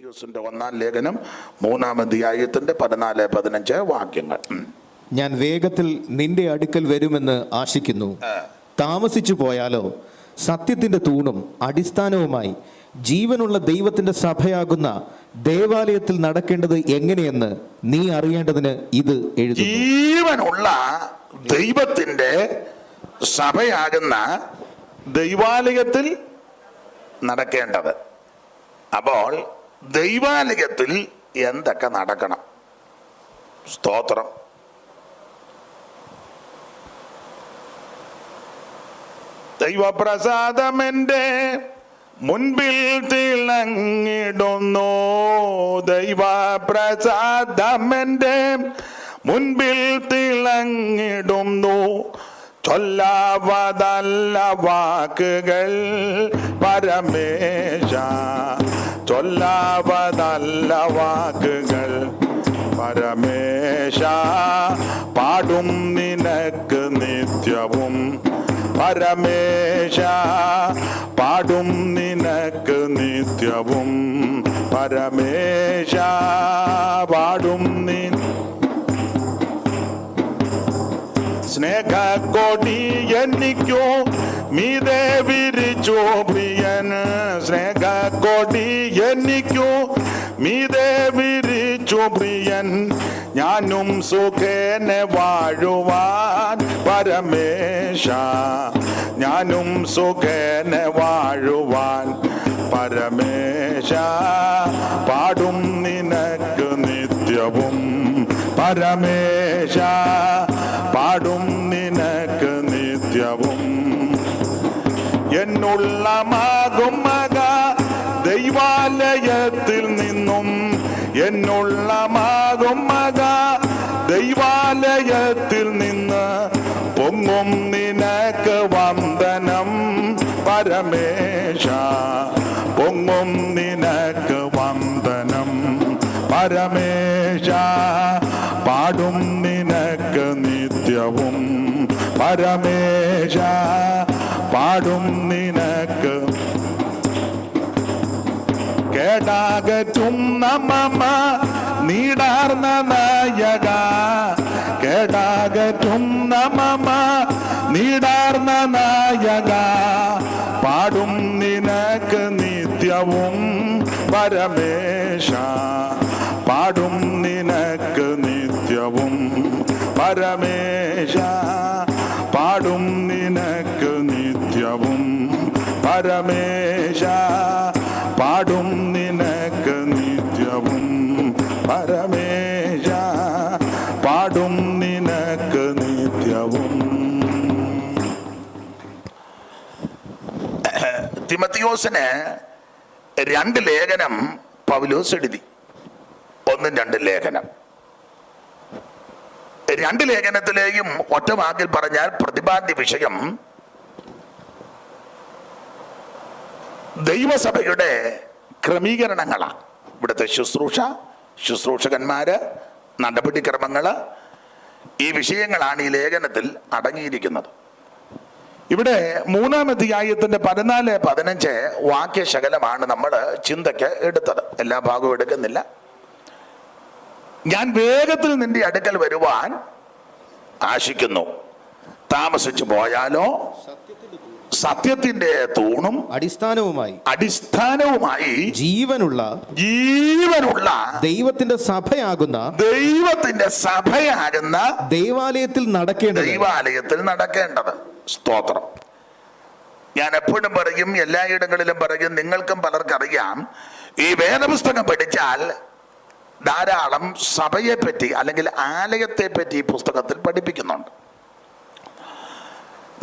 തിമോത്തിയോസിന്റെ 1-ാം ലേഖനം 3-ാം അധ്യായത്തിന്റെ 14-15 വാക്യങ്ങൾ. ഞാൻ വേഗത്തിൽ നിന്റെ അടുക്കൽ വരുമെന്ന് ആശിക്കുന്നു. താമസിച്ചു പോയാലോ സത്യത്തിന്റെ തൂണും അടിസ്ഥാനവുമായി ജീവനുള്ള ദൈവത്തിന്റെ സഭയാകുന്ന ദേവാലയത്തിൽ നടക്കേണ്ടത് എങ്ങനെയെന്ന് നീ അറിയേണ്ടതിന് ഇത് എഴുതുന്നു. ജീവനുള്ള ദൈവത്തിന്റെ സഭയാകുന്ന ദൈവാലയത്തിൽ നടക്കേണ്ടത്. അപ്പോൾ ദൈവാലയത്തിൽ എന്തൊക്കെ നടക്കണം? സ്തോത്രം. ദൈവപ്രസാദമെന്റെ മുൻപിൽ തിളങ്ങിടുന്നു, ദൈവപ്രസാദമെന്റെ മുൻപിൽ തിളങ്ങിടുന്നു. ചൊല്ലാവതല്ല വാക്കുകൾ പരമേശ, ചൊല്ലാവതല്ല വാക്കുകൾ പരമേശ. പാടും നിനക്ക് നിത്യവും പരമേശ, പാടും നിനക്ക് നിത്യവും പരമേശ, പാടും സ്നേഹക്കൊടി എനിക്കു മീതെ വിരിച്ചു പ്രിയൻ, സ്നേഹക്കൊടി എനിക്കു മീതെ വിരിച്ചു പ്രിയൻ. ഞാനും സുഖേനെ വാഴുവാൻ പരമേശ, ഞാനും സുഖേനെ വാഴുവാൻ പരമേശ. പാടും നിനക്ക് നിത്യവും പരമേശ, പാടും നിനക്ക് നിത്യവും. എന്നുള്ളമാകും മക ദൈവാലയത്തിൽ നിന്നും, എന്നുള്ളമാകും മക ദൈവാലയത്തിൽ നിന്ന് പൊങ്ങും നിനക്ക് വന്ദനം പരമേശ, പൊങ്ങും നിനക്ക് വന്ദനം പരമേശ. പാടും നിനക്ക് നിത്യവും പരമേശ, പാടും നിനക്ക്. കേടാകറ്റും നമ്മ നീടാർന്ന നായക, കേടാകറ്റും നമ്മ നീടാർന്ന നായക. പാടും നിനക്ക് നിത്യവും പരമേശ, പാടും നിനക്ക് നിത്യവും പരമേശ, പാടും നിനക്ക് നിത്യവും പരമേശ, പാടും നിനക്ക് നിത്യവും പരമേശ, പാടും നിനക്ക് നിത്യവും. തിമോത്തിയോസിന് 2 ലേഖനം പൗലോസ് എഴുതി. 1-2 ലേഖനം. 2 ലേഖനത്തിലെയും ഒറ്റ വാക്കിൽ പറഞ്ഞാൽ പ്രതിപാദ്യ വിഷയം ദൈവസഭയുടെ ക്രമീകരണങ്ങളാണ്. ഇവിടുത്തെ ശുശ്രൂഷകന്മാര്, നടപടിക്രമങ്ങള്, ഈ വിഷയങ്ങളാണ് ഈ ലേഖനത്തിൽ അടങ്ങിയിരിക്കുന്നത്. ഇവിടെ 3-ാം അധ്യായത്തിന്റെ 14-15 വാക്യശകലമാണ് നമ്മൾ ചിന്തയ്ക്ക് എടുത്തത്. എല്ലാ ഭാഗവും എടുക്കുന്നില്ല. ഞാൻ വേഗത്തിൽ നിന്റെ അടുക്കൽ വരുവാൻ ആശിക്കുന്നു. താമസിച്ചു പോയാലോ സത്യത്തിന്റെ തൂണും അടിസ്ഥാനവുമായി ജീവനുള്ള ദൈവത്തിന്റെ സഭയാകുന്ന ദൈവാലയത്തിൽ നടക്കേണ്ടത്. സ്തോത്രം. ഞാൻ എപ്പോഴും പറയും, എല്ലായിടങ്ങളിലും പറയും, നിങ്ങൾക്കും പലർക്കറിയാം, ഈ വേദപുസ്തകം പഠിച്ചാൽ ധാരാളം സഭയെ പറ്റി അല്ലെങ്കിൽ ആലയത്തെ പറ്റി ഈ പുസ്തകത്തിൽ പഠിപ്പിക്കുന്നുണ്ട്.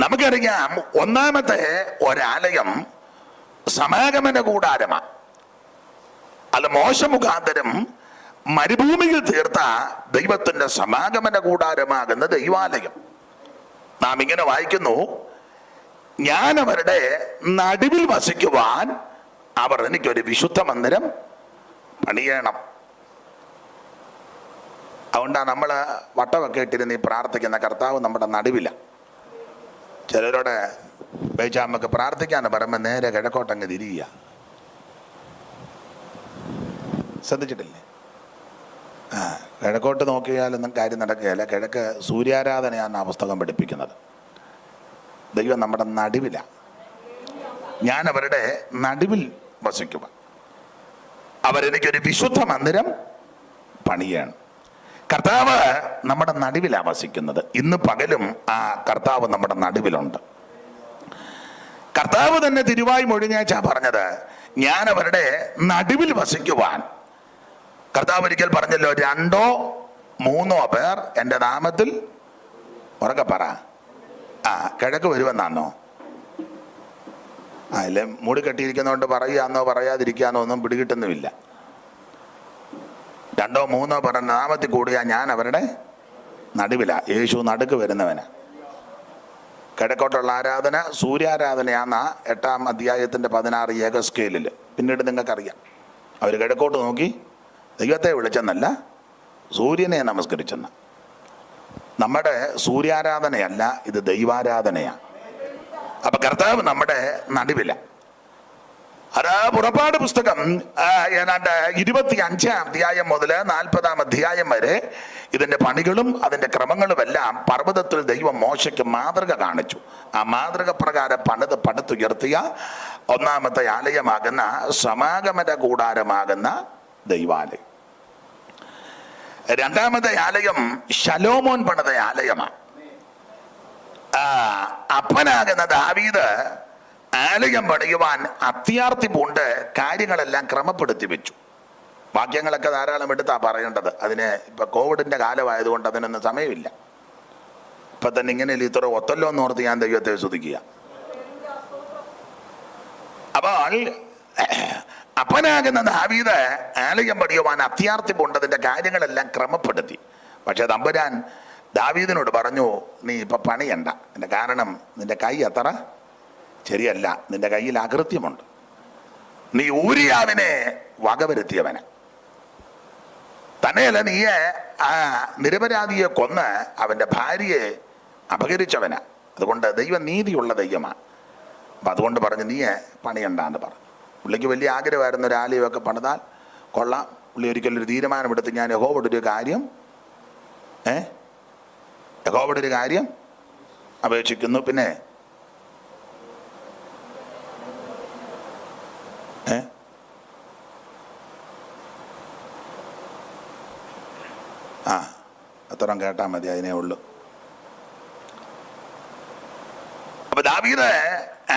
നമുക്കറിയാം, ഒന്നാമത്തെ ഒരാലയം സമാഗമന കൂടാരമാണ്. അത് മോശ മുഖാന്തരം മരുഭൂമിയിൽ തീർത്ത ദൈവത്തിന്റെ സമാഗമന കൂടാരമാകുന്ന ദൈവാലയം. നാം ഇങ്ങനെ വായിക്കുന്നു, ഞാൻ അവരുടെ നടുവിൽ വസിക്കുവാൻ അവർ എനിക്കൊരു വിശുദ്ധ മന്ദിരം പണിയണം. അതുകൊണ്ടാണ് നമ്മൾ വട്ടമൊക്കെ ഇട്ടിരുന്ന് ഈ പ്രാർത്ഥിക്കുന്ന കർത്താവ് നമ്മുടെ നടുവില. ചിലരോട് ബേജാമക്ക് പ്രാർത്ഥിക്കാന്ന് പറയുമ്പോൾ നേരെ കിഴക്കോട്ടങ്ങ് തിരിയുക. ശ്രദ്ധിച്ചിട്ടില്ലേ? കിഴക്കോട്ട് നോക്കിയാലൊന്നും കാര്യം നടക്കുകയില്ല. കിഴക്ക് സൂര്യാരാധനയാണ് ആ പുസ്തകം പഠിപ്പിക്കുന്നത്. ദൈവം നമ്മുടെ നടുവിലാണ്. ഞാൻ അവരുടെ നടുവിൽ വസിക്കുക. അവരെനിക്കൊരു വിശുദ്ധ മന്ദിരം പണിയാണ്. കർത്താവ് നമ്മുടെ നടുവിലാണ് വസിക്കുന്നത്. ഇന്ന് പകലും ആ കർത്താവ് നമ്മുടെ നടുവിലുണ്ട്. കർത്താവ് തന്നെ തിരുവായി മൊഴിഞ്ഞാച്ചാ പറഞ്ഞത്, ഞാൻ അവരുടെ നടുവിൽ വസിക്കുവാൻ. കർത്താവ് ഒരിക്കൽ പറഞ്ഞല്ലോ, 2 or 3 പേർ എൻ്റെ നാമത്തിൽ, ഉറക്കെ പറ, കിഴക്ക് വരുമെന്നാണോ? ഇല്ല, മൂടി കെട്ടിയിരിക്കുന്നതുകൊണ്ട് പറയാന്നോ പറയാതിരിക്കാന്നോ ഒന്നും പിടികിട്ടുന്നുമില്ല. 2 or 3 പേർ നാമത്തിൽ കൂടിയാ ഞാൻ അവരുടെ നടുവിലാ. യേശു നടുക്ക് വരുന്നവനാ. കിഴക്കോട്ടുള്ള ആരാധന സൂര്യാരാധനയാന്ന 8-ാം അധ്യായത്തിൻ്റെ 16 ഏകസ്കേലിൽ. പിന്നീട് നിങ്ങൾക്കറിയാം, അവർ കിഴക്കോട്ട് നോക്കി ദൈവത്തെ വിളിച്ചെന്നല്ല, സൂര്യനെ നമസ്കരിച്ചെന്ന. നമ്മുടെ സൂര്യാരാധനയല്ല, ഇത് ദൈവാരാധനയാണ്. അപ്പൊ കർത്താവ് നമ്മുടെ നടുവില. അത് പുറപ്പാട് പുസ്തകം ഏതാണ്ട് 25-ാം അധ്യായം മുതൽ 40-ാം അധ്യായം വരെ ഇതിന്റെ പണികളും അതിന്റെ ക്രമങ്ങളുമെല്ലാം പർവ്വതത്തിൽ ദൈവം മോശയ്ക്ക് മാതൃക കാണിച്ചു. ആ മാതൃക പ്രകാരം പടുത്തുയർത്തിയ 1-ാമത്തെ ആലയമാകുന്ന സമാഗമന കൂടാരമാകുന്ന ദൈവാലയം. 2-ാമത്തെ ആലയം ശലോമോൻ പണിത ആലയമാണ്. അപ്പനാകുന്ന ദാവീദ് ആലയം പണിയുവാൻ അത്യാർത്തി പൂണ്ട് കാര്യങ്ങളെല്ലാം ക്രമപ്പെടുത്തി വെച്ചു. വാക്യങ്ങളൊക്കെ ധാരാളം എടുത്താ പറയേണ്ടത്. അതിന് ഇപ്പൊ കോവിഡിന്റെ കാലമായതുകൊണ്ട് അതിനൊന്നും സമയമില്ല. ഇപ്പൊ തന്നെ ഇങ്ങനെ ഇത്ര ഒത്തല്ലോ എന്ന് ഓർത്ത് ഞാൻ ദൈവത്തെ സ്തുതിക്കുക. അപ്പോൾ അപ്പനാകുന്ന ദാവീദ് ആലയം പണിയുവാൻ അത്യാർത്തി പൂണ്ടതിന്റെ കാര്യങ്ങളെല്ലാം ക്രമപ്പെടുത്തി. പക്ഷെ തമ്പുരാൻ ദാവീദിനോട് പറഞ്ഞു, നീ ഇപ്പൊ പണിയണ്ട. എൻ്റെ കാരണം നിന്റെ കൈ അത്ര ശരിയല്ല, നിന്റെ കയ്യിൽ അകൃത്യമുണ്ട്. നീ ഊരിയാവിനെ വകവരുത്തിയവന. തന്നെയല്ല, നീ നിരപരാധിയെ കൊന്ന് അവൻ്റെ ഭാര്യയെ അപഹരിച്ചവന. അതുകൊണ്ട് ദൈവം നീതിയുള്ള ദൈവമാണ്. അപ്പം അതുകൊണ്ട് പറഞ്ഞു, നീ പണിയണ്ടാന്ന് പറഞ്ഞു. പുള്ളിക്ക് വലിയ ആഗ്രഹമായിരുന്നു ഒരു ആലയമൊക്കെ പണിതാൽ കൊള്ളാം. പുള്ളി ഒരിക്കലൊരു തീരുമാനമെടുത്ത്, ഞാൻ യഹോവയുടെ ഒരു കാര്യം അപേക്ഷിക്കുന്നു. പിന്നെ അത്രയും കേട്ടാൽ മതി, അതിനേ ഉള്ളൂ. അപ്പൊ ദാവീദ്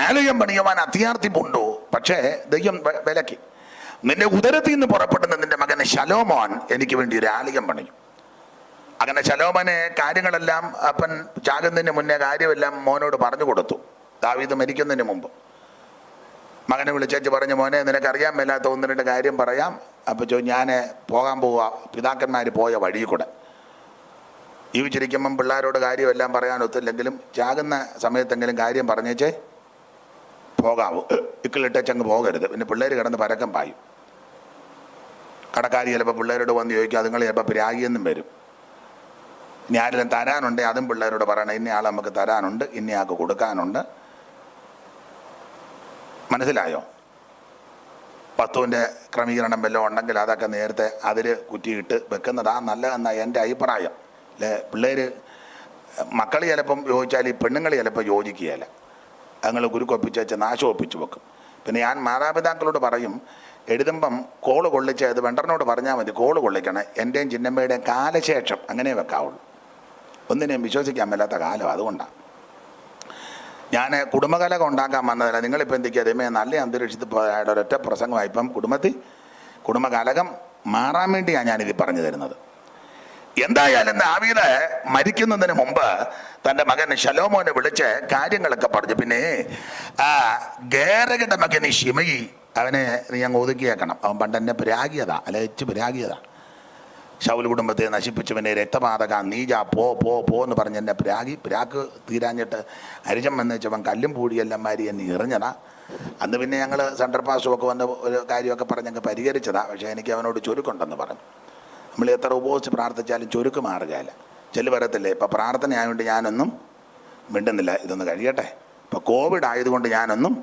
ആലയം പണിയുവാൻ അത്യാർത്തി പൂണ്ടു. പക്ഷേ ദൈവം വിലക്കി. നിന്റെ ഉദരത്തിൽ നിന്ന് പുറപ്പെടുന്ന നിന്റെ മകന് ശലോമോൻ എനിക്ക് വേണ്ടി ഒരു ആലയം പണിയും. അങ്ങനെ ശലോമോനെ കാര്യങ്ങളെല്ലാം അപ്പൻ ചാകുന്നതിന് മുന്നേ കാര്യമെല്ലാം മോനോട് പറഞ്ഞു കൊടുത്തു. ദാവീദ് മരിക്കുന്നതിന് മുമ്പ് മകനെ വിളിച്ചു പറഞ്ഞു, മോനെ നിനക്കറിയാൻ മേലാത്ത 1-2 കാര്യം പറയാം. അപ്പോൾ ഞാൻ പോകാൻ പോവുക പിതാക്കന്മാർ പോയ വഴി കൂടെ. ജീവിച്ചിരിക്കുമ്പം പിള്ളേരോട് കാര്യമെല്ലാം പറയാൻ ഒത്തില്ലെങ്കിലും ചാകുന്ന സമയത്തെങ്കിലും കാര്യം പറഞ്ഞേച്ചേ പോകാവൂ. ഇക്കിളിട്ടങ്ങ് പോകരുത്. പിന്നെ പിള്ളേർ കിടന്ന് പരക്കം പായും. കടക്കാരി ചിലപ്പോൾ പിള്ളേരോട് വന്ന് ചോദിക്കും, അതുങ്ങൾ ചിലപ്പോൾ പിരാഗിയെന്നും വരും. ഇനി ആരെങ്കിലും തരാനുണ്ട് അതും പിള്ളേരോട് പറയണം, ഇന്നയാൾ നമുക്ക് തരാനുണ്ട്, ഇന്നയാൾക്ക് കൊടുക്കാനുണ്ട്. മനസ്സിലായോ? വസ്തുവിൻ്റെ ക്രമീകരണം വല്ലതും ഉണ്ടെങ്കിൽ അതൊക്കെ നേരത്തെ അതിൽ കുറ്റിയിട്ട് വെക്കുന്നതാ നല്ലതെന്നാണ് എൻ്റെ അഭിപ്രായം. അല്ലേ? പിള്ളേർ മക്കൾ ചിലപ്പം യോജിച്ചാൽ ഈ പെണ്ണുങ്ങൾ ചിലപ്പോൾ യോജിക്കുകയില്ല. അതുങ്ങൾ കുരുക്കൊപ്പിച്ച് വെച്ച് നാശം ഒപ്പിച്ച് വെക്കും. പിന്നെ ഞാൻ മാതാപിതാക്കളോട് പറയും, എഴുതുമ്പം കോള് കൊള്ളിച്ച് അത് വെണ്ടറിനോട് പറഞ്ഞാൽ മതി, കോള് കൊള്ളിക്കണം. എൻ്റെയും ചിന്നമ്മയുടെയും കാലശേഷം അങ്ങനെ വെക്കാവുള്ളൂ. ഒന്നിനെയും വിശ്വസിക്കാൻ മേലാത്ത കാലം. അതുകൊണ്ടാണ് ഞാൻ കുടുംബകലകം ഉണ്ടാക്കാൻ വന്നതല്ല. നിങ്ങളിപ്പോൾ എന്തൊക്കെയാ അതേമേ നല്ല അന്തരീക്ഷത്തിൽ പോയാൽ ഒരൊറ്റ പ്രസംഗമായി. ഇപ്പം കുടുംബകലകം മാറാൻ വേണ്ടിയാണ് ഞാനിത് പറഞ്ഞു തരുന്നത്. എന്തായാലും ദാവീദ് മരിക്കുന്നതിന് മുമ്പ് തൻ്റെ മകൻ ശലോമോനെ വിളിച്ച് കാര്യങ്ങളൊക്കെ പറഞ്ഞു. പിന്നെ ഗേരയുടെ മകൻ ശിമയി, അവനെ നീ അങ്ങ് ഒതുക്കിയേക്കണം. അവൻ പണ്ട് എന്നെ പിരാഗിയതാ, അലച്ച് പിരാഗിയതാ. ശൗൽ കുടുംബത്തെ നശിപ്പിച്ചവനെ രക്തപാതക നീജ പോ എന്ന് പറഞ്ഞ് എന്നെ പിരാക്ക് തീരാഞ്ഞിട്ട് അരിജം വന്ന് വെച്ചവൻ കല്ലും പൂടിയെല്ലാം മാരി എന്നെ എറിഞ്ഞതാ. അന്ന് പിന്നെ ഞങ്ങൾ സെൻട്രൽ പാസ്റ്റൊക്കെ വന്ന് ഒരു കാര്യമൊക്കെ പറഞ്ഞ് ഞങ്ങൾ പരിഹരിച്ചതാ. പക്ഷേ എനിക്ക് അവനോട് ചുരുക്കുണ്ടെന്ന് പറഞ്ഞു. നമ്മൾ എത്ര ഉപയോഗിച്ച് പ്രാർത്ഥിച്ചാലും ചുരുക്ക് മാറുകയില്ല. ചെല്ലു വരത്തില്ലേ? ഇപ്പം പ്രാർത്ഥന ആയതുകൊണ്ട് ഞാനൊന്നും മിണ്ടുന്നില്ല. ഇതൊന്ന് കഴിയട്ടെ. ഇപ്പം കോവിഡ് ആയതുകൊണ്ട് ഞാനൊന്നും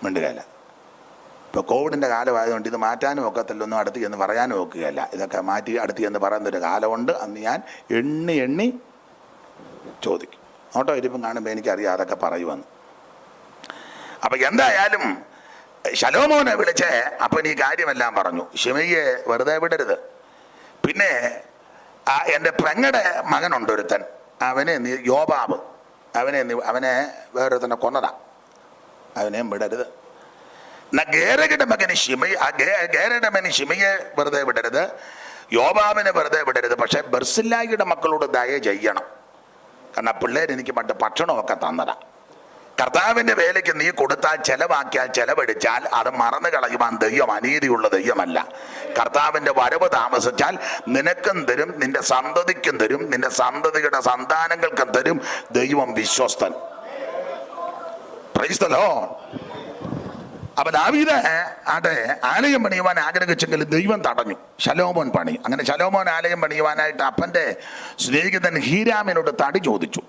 മിണ്ടുകയില്ല. ഇപ്പോൾ കോവിഡിൻ്റെ കാലമായതുകൊണ്ട് ഇത് മാറ്റാനും ഒക്കത്തില്ലൊന്നും അടുത്ത് ചെന്ന് പറയാനും ഒക്കുകയല്ല. ഇതൊക്കെ മാറ്റി അടുത്ത് ചെന്ന് പറയുന്നൊരു കാലമുണ്ട്. അന്ന് ഞാൻ എണ്ണി ചോദിക്കും. ഓട്ടോ ഇരിപ്പം കാണുമ്പോൾ എനിക്കറിയാം അതൊക്കെ പറയുമെന്ന്. അപ്പം എന്തായാലും ശലോമോനെ വിളിച്ച് അപ്പൻ ഈ കാര്യമെല്ലാം പറഞ്ഞു. ശിമയ്യെ വെറുതെ വിടരുത്. പിന്നെ എൻ്റെ പെങ്ങടെ മകനുണ്ട് ഒരുത്തൻ, അവനെ യോബാബ്, അവനെ വേറൊരുത്തനെ കൊന്നതാ, അവനെയും വിടരുത്. ഗേരയുടെ മകന് ഗേരയുടെ മകന് ശിമയെ വെറുതെ വിടരുത്, യോബാബിനെ വെറുതെ വിടരുത്. പക്ഷെ ബർസില്ലായിയുടെ മക്കളോട് ദയ ചെയ്യണം. കാരണം പിള്ളേരെനിക്ക് പണ്ട് ഭക്ഷണമൊക്കെ തന്നതാ. കർത്താവിൻ്റെ വേലയ്ക്ക് നീ കൊടുത്താൽ, ചെലവാക്കിയാൽ, ചെലവഴിച്ചാൽ അത് മറന്നു കളയുവാൻ ദൈവം അനീതിയുള്ള ദൈവമല്ല. കർത്താവിൻ്റെ വരവ് താമസിച്ചാൽ നിനക്കും തരും, നിന്റെ സന്തതിക്കും തരും, നിന്റെ സന്തതിയുടെ സന്താനങ്ങൾക്കും തരും. ദൈവം വിശ്വസ്തൻ. Praise the lord. അപ്പൊ ദാവീദ് ആലയം പണിയുവാൻ ആഗ്രഹിച്ചെങ്കിൽ ദൈവം തടഞ്ഞു. ശലോമോൻ പണി. അങ്ങനെ ശലോമോൻ ആലയം പണിയുവാനായിട്ട് അപ്പൻ്റെ സ്നേഹിതൻ ഹീരാമിനോട് തടി ചോദിച്ചു.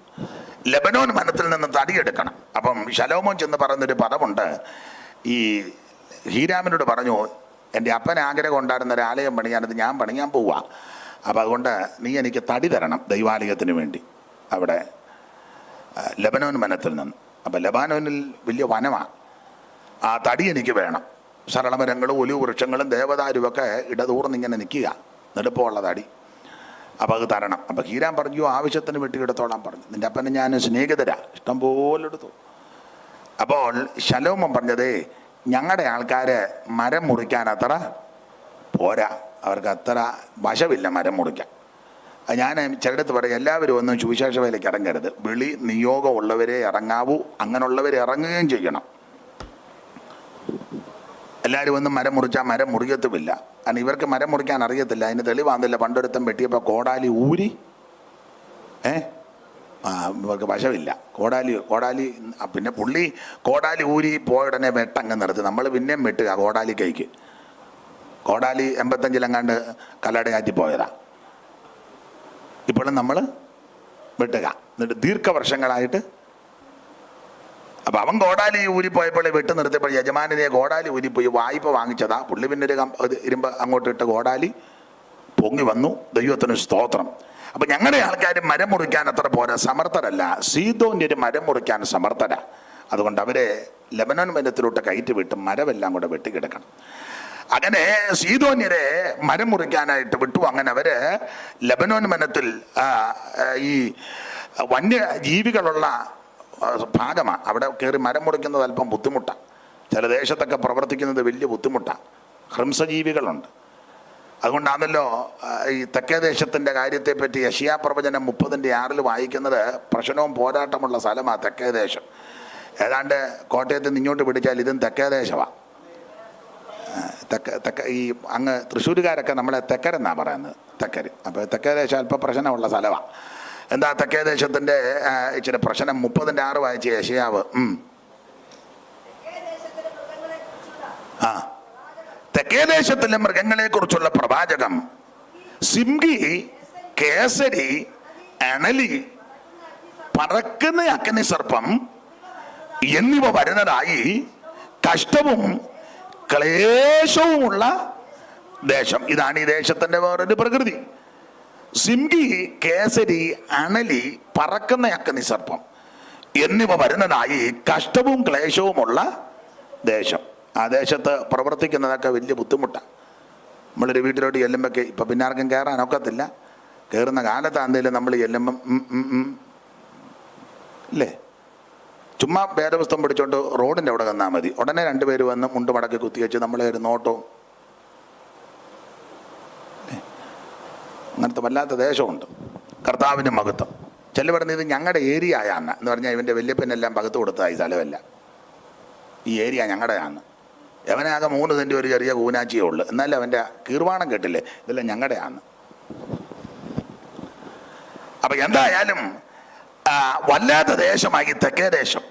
ലെബനോൻ വനത്തിൽ നിന്ന് തടിയെടുക്കണം. അപ്പം ശലോമോൻ ചെന്ന് പറയുന്നൊരു പദമുണ്ട്. ഈ ഹീരാമിനോട് പറഞ്ഞു, എൻ്റെ അപ്പൻ ആഗ്രഹം ഉണ്ടായിരുന്ന ഒരു ആലയം പണിയാനത് ഞാൻ പണിയാൻ പോവുക. അപ്പം അതുകൊണ്ട് നീ എനിക്ക് തടി തരണം ദൈവാലയത്തിന് വേണ്ടി, അവിടെ ലെബനോൻ വനത്തിൽ നിന്ന്. അപ്പം ലെബാനോനിൽ വലിയ വനമാണ്, ആ തടി എനിക്ക് വേണം. സരളമരങ്ങളും ഒലിവ് വൃക്ഷങ്ങളും ദേവദാരുമൊക്കെ ഇടതൂർന്നിങ്ങനെ നിൽക്കുക, നെടുപ്പമുള്ള തടി. അപ്പോൾ അത് തരണം. അപ്പോൾ ഹീരാൻ പറഞ്ഞു, ആവശ്യത്തിന് വെട്ടിയെടുത്തോളാൻ പറഞ്ഞു. നിൻ്റെ അപ്പനെ ഞാൻ സ്നേഹിതരാ, ഇഷ്ടം പോലെ എടുത്തു. അപ്പോൾ ശലോമോൻ പറഞ്ഞതേ, ഞങ്ങളുടെ ആൾക്കാർ മരം മുറിക്കാൻ അത്ര പോരാ, അവർക്ക് അത്ര വശമില്ല മരം മുറിക്കാൻ. ഞാൻ ചിലടത്ത് പറയും, എല്ലാവരും ഒന്നും സുവിശേഷ വേലയ്ക്ക് ഇറങ്ങരുത്, വിളി നിയോഗമുള്ളവരെ ഇറങ്ങാവൂ, അങ്ങനെയുള്ളവരെ ഇറങ്ങുകയും ചെയ്യണം. എല്ലാവരും ഒന്നും മരം മുറിച്ചാൽ മരം മുറിയത്തുമില്ല. കാരണം ഇവർക്ക് മരം മുറിക്കാൻ അറിയത്തില്ല. അതിന് തെളിവാന്നില്ല, പണ്ടൊരുത്തം വെട്ടിയപ്പോൾ കോടാലി ഊരി, ഇവർക്ക് വശമില്ല. കോടാലി പിന്നെ പുള്ളി കോടാലി ഊരി പോയുടനെ വെട്ടങ്ങ് നിർത്തി. നമ്മൾ പിന്നെയും വെട്ടുക കോടാലി കൈക്ക്. കോടാലി 85-ലെങ്ങാണ്ട് കല്ലടയാറ്റി പോയതാ. ഇപ്പോഴും നമ്മൾ വെട്ടുക. എന്നിട്ട് ദീർഘവർഷങ്ങളായിട്ട്. അപ്പം അവൻ കോടാലി ഊരിപ്പോയപ്പോൾ വെട്ട് നിർത്തിയപ്പോൾ യജമാനെ കോടാലി ഊരിപ്പോയി വായ്പ വാങ്ങിച്ചതാ. പുള്ളി പിന്നെ ഒരു ഇരുമ്പ് അങ്ങോട്ട് ഇട്ട് കോടാലി പൊങ്ങി വന്നു. ദൈവത്തിന് സ്തോത്രം. അപ്പം ഞങ്ങളുടെ ആൾക്കാർ മരം മുറിക്കാൻ അത്ര പോരാ, സമർത്ഥരല്ല. സീദോന്യർ മരം മുറിക്കാൻ സമർത്ഥരാ. അതുകൊണ്ട് അവരെ ലെബനോൻ വനത്തിലോട്ട് കയറ്റി വിട്ട് മരമെല്ലാം കൂടെ വെട്ടിക്കിടക്കണം. അങ്ങനെ സീദോന്യരെ മരം മുറിക്കാനായിട്ട് വിട്ടു. അങ്ങനെ അവര് ലെബനോൻ വനത്തിൽ ഈ വന്യജീവികളുള്ള ഭാഗമാണ്. അവിടെ കയറി മരം മുറിക്കുന്നത് അല്പം ബുദ്ധിമുട്ടാണ്. ചില ദേശത്തൊക്കെ പ്രവർത്തിക്കുന്നത് വലിയ ബുദ്ധിമുട്ടാണ്. ഹംസജീവികളുണ്ട്. അതുകൊണ്ടാണല്ലോ ഈ തെക്കേ ദേശത്തിൻ്റെ കാര്യത്തെപ്പറ്റി യെശയ്യാ പ്രവചനം 30:6 വായിക്കുന്നത്, പ്രശ്നവും പോരാട്ടമുള്ള സ്ഥലമാണ് തെക്കേ ദേശം. ഏതാണ്ട് കോട്ടയത്ത് നിന്ന് ഇങ്ങോട്ട് പിടിച്ചാൽ ഇതും തെക്കേ ദേശമാണ്. ഈ അങ്ങ് തൃശ്ശൂരുകാരൊക്കെ നമ്മളെ തെക്കരെന്നാണ് പറയുന്നത്, തെക്കര്. അപ്പോൾ തെക്കേ ദേശം അല്പം പ്രശ്നമുള്ള സ്ഥലമാണ്. എന്താ തെക്കേ ദേശത്തിൻ്റെ ഇച്ചിരി പ്രശ്നം? 30:6 വായിച്ച യെശയ്യാവ്. തെക്കേ ദേശത്തിലെ മൃഗങ്ങളെ കുറിച്ചുള്ള പ്രവാചകം, സിംഹി, കേസരി, അണലി, പറക്കുന്ന അഗ്നിസർപ്പം എന്നിവ വരുന്നതായി കഷ്ടവും ക്ലേശവുമുള്ള ദേശം. ഇതാണ് ഈ ദേശത്തിൻ്റെ വേറൊരു പ്രകൃതി. സിംഹി, കേസരി, അണലി, പറക്കുന്ന അഗ്നിസർപ്പം എന്നിവ വരുന്നതായി കഷ്ടവും ക്ലേശവുമുള്ള ദേശം. ആ ദേശത്ത് പ്രവർത്തിക്കുന്നതൊക്കെ വലിയ ബുദ്ധിമുട്ടാണ്. നമ്മളൊരു വീട്ടിലോട്ട് ചെല്ലുമ്പോഴൊക്കെ ഇപ്പം പിന്നെ ആർക്കും കയറാനൊക്കത്തില്ല. കയറുന്ന കാലത്താണെങ്കിലും നമ്മൾ ചെല്ലുമ്പം ഇല്ലേ, ചുമ്മാ വേദപുസ്തകം പിടിച്ചോണ്ട് റോഡിൻ്റെ അവിടെ നിന്നാൽ മതി. ഉടനെ 2 പേര് വന്ന് മുണ്ട് മടക്കി കുത്തിവെച്ച് നമ്മളെ ഒരു നോട്ടവും. അങ്ങനത്തെ വല്ലാത്ത ദേശമുണ്ട്. കർത്താവിൻ്റെ മഹത്വം. ചില പറഞ്ഞത് ഇത് ഞങ്ങളുടെ ഏരിയ ആയാന്ന് എന്ന് പറഞ്ഞാൽ ഇവൻ്റെ വല്യപ്പനെല്ലാം പകത്ത് കൊടുത്താൽ ഈ സ്ഥലമല്ല, ഈ ഏരിയ ഞങ്ങളുടെയാണ്. അവനാകെ 3 സെൻറ്റ് ഒരു ചെറിയ കൂനാച്ചിയേ ഉള്ളൂ. എന്നാലും അവൻ്റെ കീർവാണം കേട്ടില്ലേ, ഇതെല്ലാം ഞങ്ങളുടെയാണ്. അപ്പം എന്തായാലും വല്ലാത്ത ദേശമായി തെക്കേ ദേശം.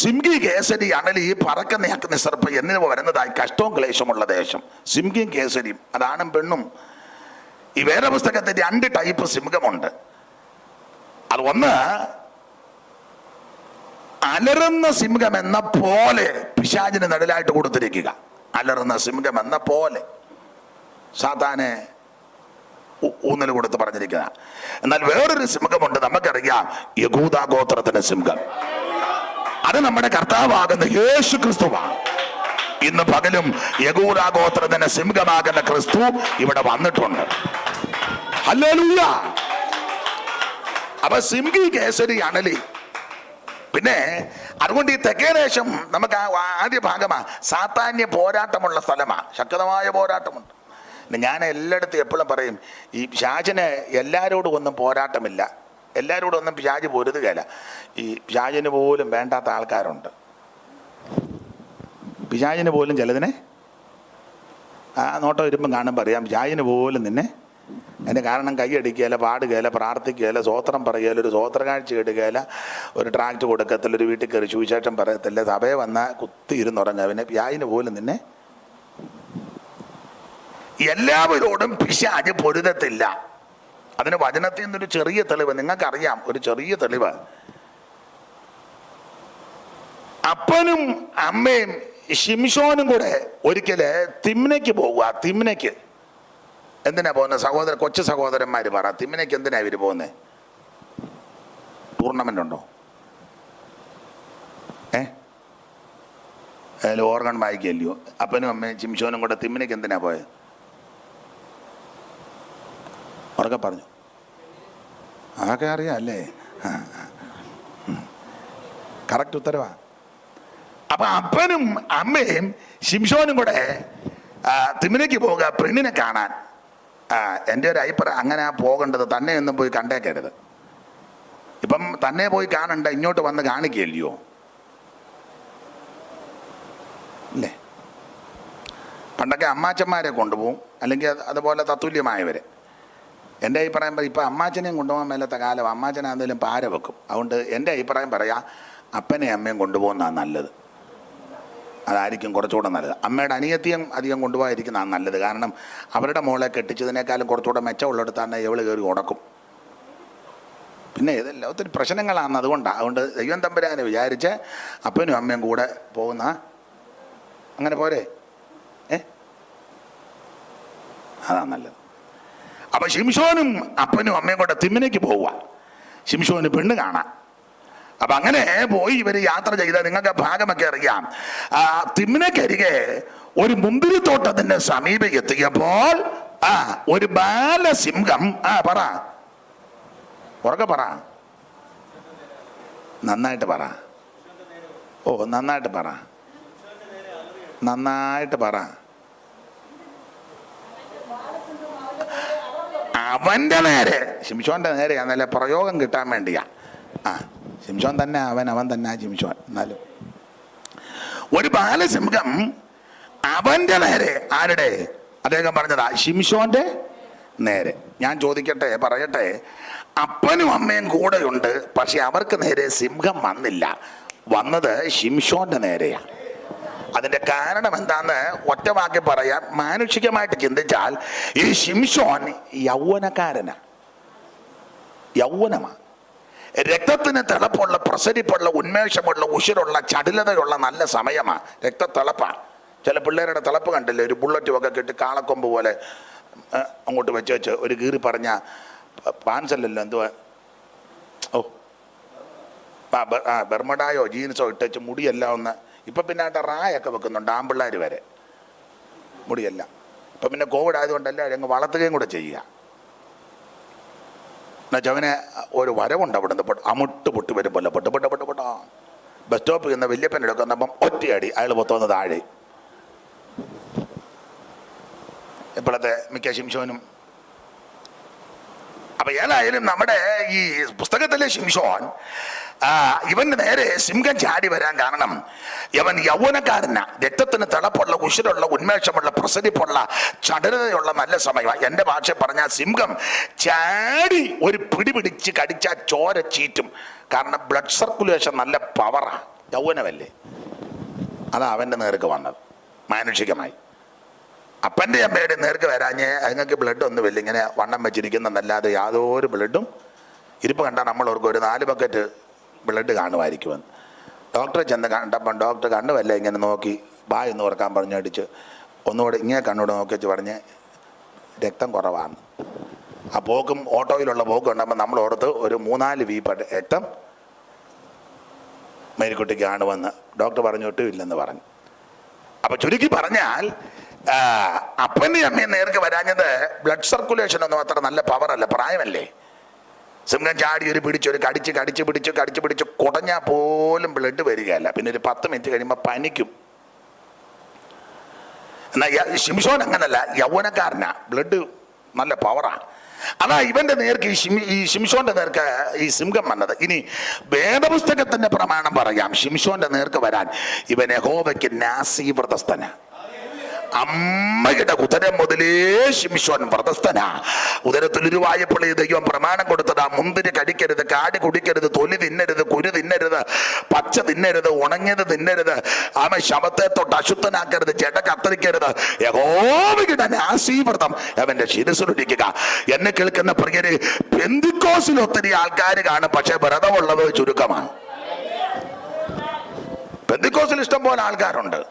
സിംഹി, കേസരി, അണലി, പറക്കുന്ന അഗ്നിസർപ്പം എന്നിവ വരുന്നതായി കഷ്ടവും ക്ലേശമുള്ള ദേശം. സിംഹിയും കേസരിയും, അതാണും പെണ്ണും. ഈ വേദപുസ്തകത്തിൽ 2 ടൈപ്പ് സിംഹമുണ്ട്. അത് ഒന്ന് അലറുന്ന സിംഹം എന്ന പോലെ പിശാചിന് നടുലായിട്ട് കൊടുത്തിരിക്കുക. അലറുന്ന സിംഹം എന്ന പോലെ സാത്താനെ ഊന്നൽ കൊടുത്ത് പറഞ്ഞിരിക്കുന്ന. എന്നാൽ വേറൊരു സിംഹമുണ്ട്, നമുക്കറിയാം, യഹൂദാ ഗോത്രത്തിന്റെ സിംഹം. അത് നമ്മുടെ കർത്താവാകുന്ന യേശു ക്രിസ്തുവാണ്. ഇന്ന് പകലും യഹൂദാ ഗോത്രത്തിന്റെ സിംഹമാകുന്ന ക്രിസ്തു ഇവിടെ വന്നിട്ടുണ്ട്. ഹല്ലേലൂയ. അപ്പൊ സിംഹി കേസരി അണലി. പിന്നെ അതുകൊണ്ട് ഈ തെക്കേദേശം നമുക്ക് ആദ്യ ഭാഗമാണ് സാത്താന്യ പോരാട്ടമുള്ള സ്ഥലമാണ്, ശക്തമായ പോരാട്ടമുണ്ട്. ഞാൻ എല്ലായിടത്തും എപ്പോഴും പറയും, ഈ പിശാചിന് എല്ലാവരോടും ഒന്നും പോരാട്ടമില്ല, എല്ലാവരോടും ഒന്നും പിശാച് പൊരുതുകയില്ല. ഈ പിശാചിന് പോലും വേണ്ടാത്ത ആൾക്കാരുണ്ട്. പിശാചിന് പോലും ചിലതിനെ ആ നോട്ടം വരുമ്പം കാണുമ്പോൾ അറിയാം, പിശാചിന് പോലും നിന്നെ. അതിൻ്റെ കാരണം കൈയടിക്കുകയില്ല, പാടുകയില്ല, പ്രാർത്ഥിക്കുകയില്ല, സ്വോത്രം പറയുകയില്ല, ഒരു സ്വോത്ര കാഴ്ച ഇടുകയില്ല, ഒരു ട്രാക്ട് കൊടുക്കത്തില്ല, ഒരു വീട്ടിൽ കയറി സുവിശേഷം പറയത്തില്ല, സഭയെ വന്നാൽ കുത്തി ഇരുന്നുറങ്ങുക. പിന്നെ പിശാചിന് പോലും നിന്നെ. എല്ലാവരോടും പിശാച് പൊരുതത്തില്ല. അതിന് വചനത്തിൽ നിന്നൊരു ചെറിയ തെളിവ് നിങ്ങൾക്കറിയാം, ഒരു ചെറിയ തെളിവ്. അപ്പനും അമ്മയും ശിംശോനും കൂടെ ഒരിക്കല് തിമ്നയ്ക്ക് പോകുക. തിമ്നയ്ക്ക് എന്തിനാ പോകുന്നത്? കൊച്ചു സഹോദരന്മാര് പറ, തിമ്നയ്ക്ക് എന്തിനാ ഇവര് പോകുന്നത്? ടൂർണമെന്റ് ഉണ്ടോ? അതിൽ ഓർഗൺ വായിക്കല്ലയോ? അപ്പനും അമ്മയും ശിംശോനും കൂടെ തിമ്നയ്ക്ക് എന്തിനാ പോയത്? ഉറക്കെ പറഞ്ഞു. അതൊക്കെ അറിയാം അല്ലേ? കറക്റ്റ് ഉത്തരവാ. അപ്പൊ അപ്പനും അമ്മയും ശിംശോനും കൂടെ തിമ്നയ്ക്ക് പോവുക പെണ്ണിനെ കാണാൻ. എൻ്റെ ഒരു അഭിപ്രായം അങ്ങനെ പോകേണ്ടത്. തന്നെ ഒന്നും പോയി കണ്ടേക്കരുത്. ഇപ്പം തന്നെ പോയി കാണണ്ട, ഇങ്ങോട്ട് വന്ന് കാണിക്കല്ലയോ അല്ലേ? പണ്ടൊക്കെ അമ്മാച്ചന്മാരെ കൊണ്ടുപോകും, അല്ലെങ്കിൽ അതുപോലെ തത്തുല്യമായവരെ. എൻ്റെ അഭിപ്രായം പറയാം, ഇപ്പം അമ്മാച്ചനെയും കൊണ്ടുപോകാൻ മേലാത്ത കാലം. അമ്മാച്ചനാണെങ്കിലും പാര വെക്കും. അതുകൊണ്ട് എൻ്റെ അഭിപ്രായം പറയാം, അപ്പനെയും അമ്മയും കൊണ്ടുപോകുന്നതാണ് നല്ലത്. അതായിരിക്കും കുറച്ചുകൂടെ നല്ലത്. അമ്മയുടെ അനിയത്തിയും അധികം കൊണ്ടുപോകാതിരിക്കുന്നതാണ് നല്ലത്. കാരണം അവരുടെ മോളെ കെട്ടിച്ചതിനേക്കാളും കുറച്ചുകൂടെ മെച്ചമുള്ളിടത്താണ് എവള് കയറി ഉടക്കും. പിന്നെ ഇതെല്ലാം ഒത്തിരി പ്രശ്നങ്ങളാണ്. അതുകൊണ്ട് ദൈവം തമ്പുരാനെ വിചാരിച്ച് അപ്പനും അമ്മയും കൂടെ പോകുന്ന അങ്ങനെ പോരെ? അതാ നല്ലത്. അപ്പൊ ശിംശോനും അപ്പനും അമ്മയും കൂടെ തിമ്നയ്ക്ക് പോവുക, ശിംശോന് പെണ്ണ് കാണാൻ. അപ്പൊ അങ്ങനെ പോയി ഇവര് യാത്ര ചെയ്ത നിങ്ങൾക്ക് ഭാഗമൊക്കെ അറിയാം. തിമ്നക്കരികെ ഒരു മുന്തിരിത്തോട്ടത്തിന്റെ സമീപം എത്തിയപ്പോൾ ഒരു ബാലസിംഹം പറ, ഉറക്കെ പറ, നന്നായിട്ട് പറ, നന്നായിട്ട് പറ, നന്നായിട്ട് പറ. അവന്റെ നേരെ, ശിംശോന്റെ നേരെ നല്ല പ്രയോഗം കിട്ടാൻ വേണ്ടിയാ. ശിംശോൻ തന്നെ അവൻ തന്നെ ശിംശോൻ. എന്നാലും ഒരു ബാലസിംഹം അവന്റെ നേരെ, ആരുടെ? അദ്ദേഹം പറഞ്ഞതാ ശിംശോന്റെ നേരെ. ഞാൻ ചോദിക്കട്ടെ, പറയട്ടെ, അപ്പനും അമ്മയും കൂടെയുണ്ട്, പക്ഷെ അവർക്ക് നേരെ സിംഹം വന്നില്ല. വന്നത് ശിംശോന്റെ നേരെയാ. അതിന്റെ കാരണം എന്താന്ന് ഒറ്റ വാക്കി പറയാം. മാനുഷികമായിട്ട് ചിന്തിച്ചാൽ ഈ ശിംശോൻ യൗവനക്കാരനാ, യൗവനമാ. രക്തത്തിന് തിളപ്പുള്ള, പ്രസരിപ്പുള്ള, ഉന്മേഷമുള്ള, ഉശിരുള്ള, ചടുലതയുള്ള നല്ല സമയമാണ്. രക്തത്തിളപ്പാ. ചില പിള്ളേരുടെ തിളപ്പ് കണ്ടില്ലേ? ഒരു ബുള്ളറ്റും ഒക്കെ കെട്ടി കാളക്കൊമ്പ് പോലെ അങ്ങോട്ട് വെച്ച് ഒരു കീറി പറഞ്ഞ പാൻസല്ലല്ലോ, എന്തുവാ, ബെർമഡായോ ജീൻസോ ഇട്ടേച്ച് മുടിയെല്ലാം ഒന്ന്. ഇപ്പം പിന്നെ റായൊക്കെ വെക്കുന്നുണ്ട് ആമ്പിള്ളേർ വരെ, മുടിയെല്ലാം. ഇപ്പം പിന്നെ കോവിഡ് ആയതുകൊണ്ടല്ല, അങ്ങ് വളർത്തുകയും കൂടെ ചെയ്യുക. എന്നുവെച്ചാൽ അവന് ഒരു വരവുണ്ട് അവിടെ നിന്ന് അമുട്ട് പൊട്ടി വരുമ്പോൾ പൊട്ടാ ബസ് സ്റ്റോപ്പിൽ നിന്ന് വല്യപ്പൻ എടുക്കുന്നപ്പം ഒറ്റയടി അയാൾ പൊത്തുവന്ന് താഴെ. ഇപ്പോഴത്തെ മിക്ക ശിംശോനും. അപ്പൊ ഏതായാലും നമ്മുടെ ഈ പുസ്തകത്തിലെ ശിംശോൻ ഇവന് നേരെ സിംഹം ചാടി വരാൻ കാരണം ഇവൻ യൗവനക്കാരനാ. രക്തത്തിന് തിളപ്പുള്ള, ഉശിരുള്ള, ഉന്മേഷമുള്ള, പ്രസരിപ്പുള്ള, ചടുലതയുള്ള നല്ല സമയമാണ്. എൻ്റെ ഭാഷ പറഞ്ഞാൽ സിംഹം ചാടി ഒരു പിടിപിടിച്ച് കടിച്ചാൽ ചോര ചീറ്റും. കാരണം ബ്ലഡ് സർക്കുലേഷൻ നല്ല പവറാ. യൗവനമല്ലേ, അതാ അവൻ്റെ നേർക്ക് വന്നത് മാനുഷികമായി. അപ്പൻ്റെ അമ്മയുടെ നേർക്ക് വരാഞ്ഞ് അതിങ്ങൾക്ക് ബ്ലഡ് ഒന്നുമില്ല, ഇങ്ങനെ വണ്ണം വെച്ചിരിക്കുന്നതല്ലാതെ യാതൊരു ബ്ലഡും. ഇരിപ്പ് കണ്ടാൽ നമ്മളവർക്ക് ഒരു 4 ബക്കറ്റ് ബ്ലഡ് കാണുമായിരിക്കുമെന്ന്. ഡോക്ടറെ ചെന്ന് കണ്ടപ്പം ഡോക്ടർ കണ്ണുമല്ല ഇങ്ങനെ നോക്കി ബാ എന്ന് ഓർക്കാൻ പറഞ്ഞടിച്ച് ഒന്നുകൂടെ ഇങ്ങനെ കണ്ണോട് നോക്കിച്ച് പറഞ്ഞ് രക്തം കുറവാണ്. ആ പോക്കും ഓട്ടോയിലുള്ള പോക്കും ഉണ്ടാകുമ്പോൾ നമ്മൾ ഓർത്ത് ഒരു 3-4 വീപ്പ രക്തം മേരിക്കുട്ടിക്ക് കാണുമെന്ന് ഡോക്ടർ പറഞ്ഞു, ഒട്ടുമില്ലെന്ന് പറഞ്ഞു. അപ്പം ചുരുക്കി പറഞ്ഞാൽ അപ്പൻ്റെ അമ്മയും നേർക്ക് വരാഞ്ഞത് ബ്ലഡ് സർക്കുലേഷൻ ഒന്നും അത്ര നല്ല പവറല്ല, പ്രായമല്ലേ. സിംഹം ചാടി ഒരു കടിച്ച് പിടിച്ച് കുടഞ്ഞാൽ പോലും ബ്ലഡ് വരികയല്ല. പിന്നെ ഒരു 10 മിനിറ്റ് കഴിയുമ്പോൾ പനിക്കും. എന്നാൽ ശിംശോൻ അങ്ങനല്ല, യൗവനക്കാരനാ, ബ്ലഡ് നല്ല പവറാണ്. അതാ ഇവന്റെ നേർക്ക് ഈ ശിംശോന്റെ നേർക്ക് ഈ സിംഹം വന്നത്. ഇനി വേദപുസ്തകത്തിന്റെ പ്രമാണം പറയാം. ശിംശോന്റെ നേർക്ക് വരാൻ ഇവൻ യഹോവയ്ക്ക് നാസീവ്രതസ്ഥനാ. അമ്മയുടെ ഉദരം മുതലേ ശിംശോൻ വ്രതസ്ഥനാ. ഉദരത്തിൽ ഉരുവായപ്പോൾ ദൈവം പ്രമാണം കൊടുത്തതാ, മുന്തിരി കഴിക്കരുത്, കാട് കുടിക്കരുത്, തൊലി തിന്നരുത്, കുരു തിന്നരുത്, പച്ച തിന്നരുത്, ഉണങ്ങിയത് തിന്നരുത്, അവൻ ശവത്തെ തൊട്ട് അശുദ്ധനാക്കരുത്, ജട കത്തിരിക്കരുത്. യഹോവയുടെ നാസീവ്രതം അവന്റെ ശിരസിലൊരിക്കുക. എന്നെ കേൾക്കുന്ന പ്രിയര്, പെന്തിക്കോസിൽ ഒത്തിരി ആൾക്കാർ കാണും, പക്ഷെ വ്രതമുള്ളത് ചുരുക്കമാണ്. പെന്തിക്കോസിൽ ഇഷ്ടം പോലെ ആൾക്കാരുണ്ട്,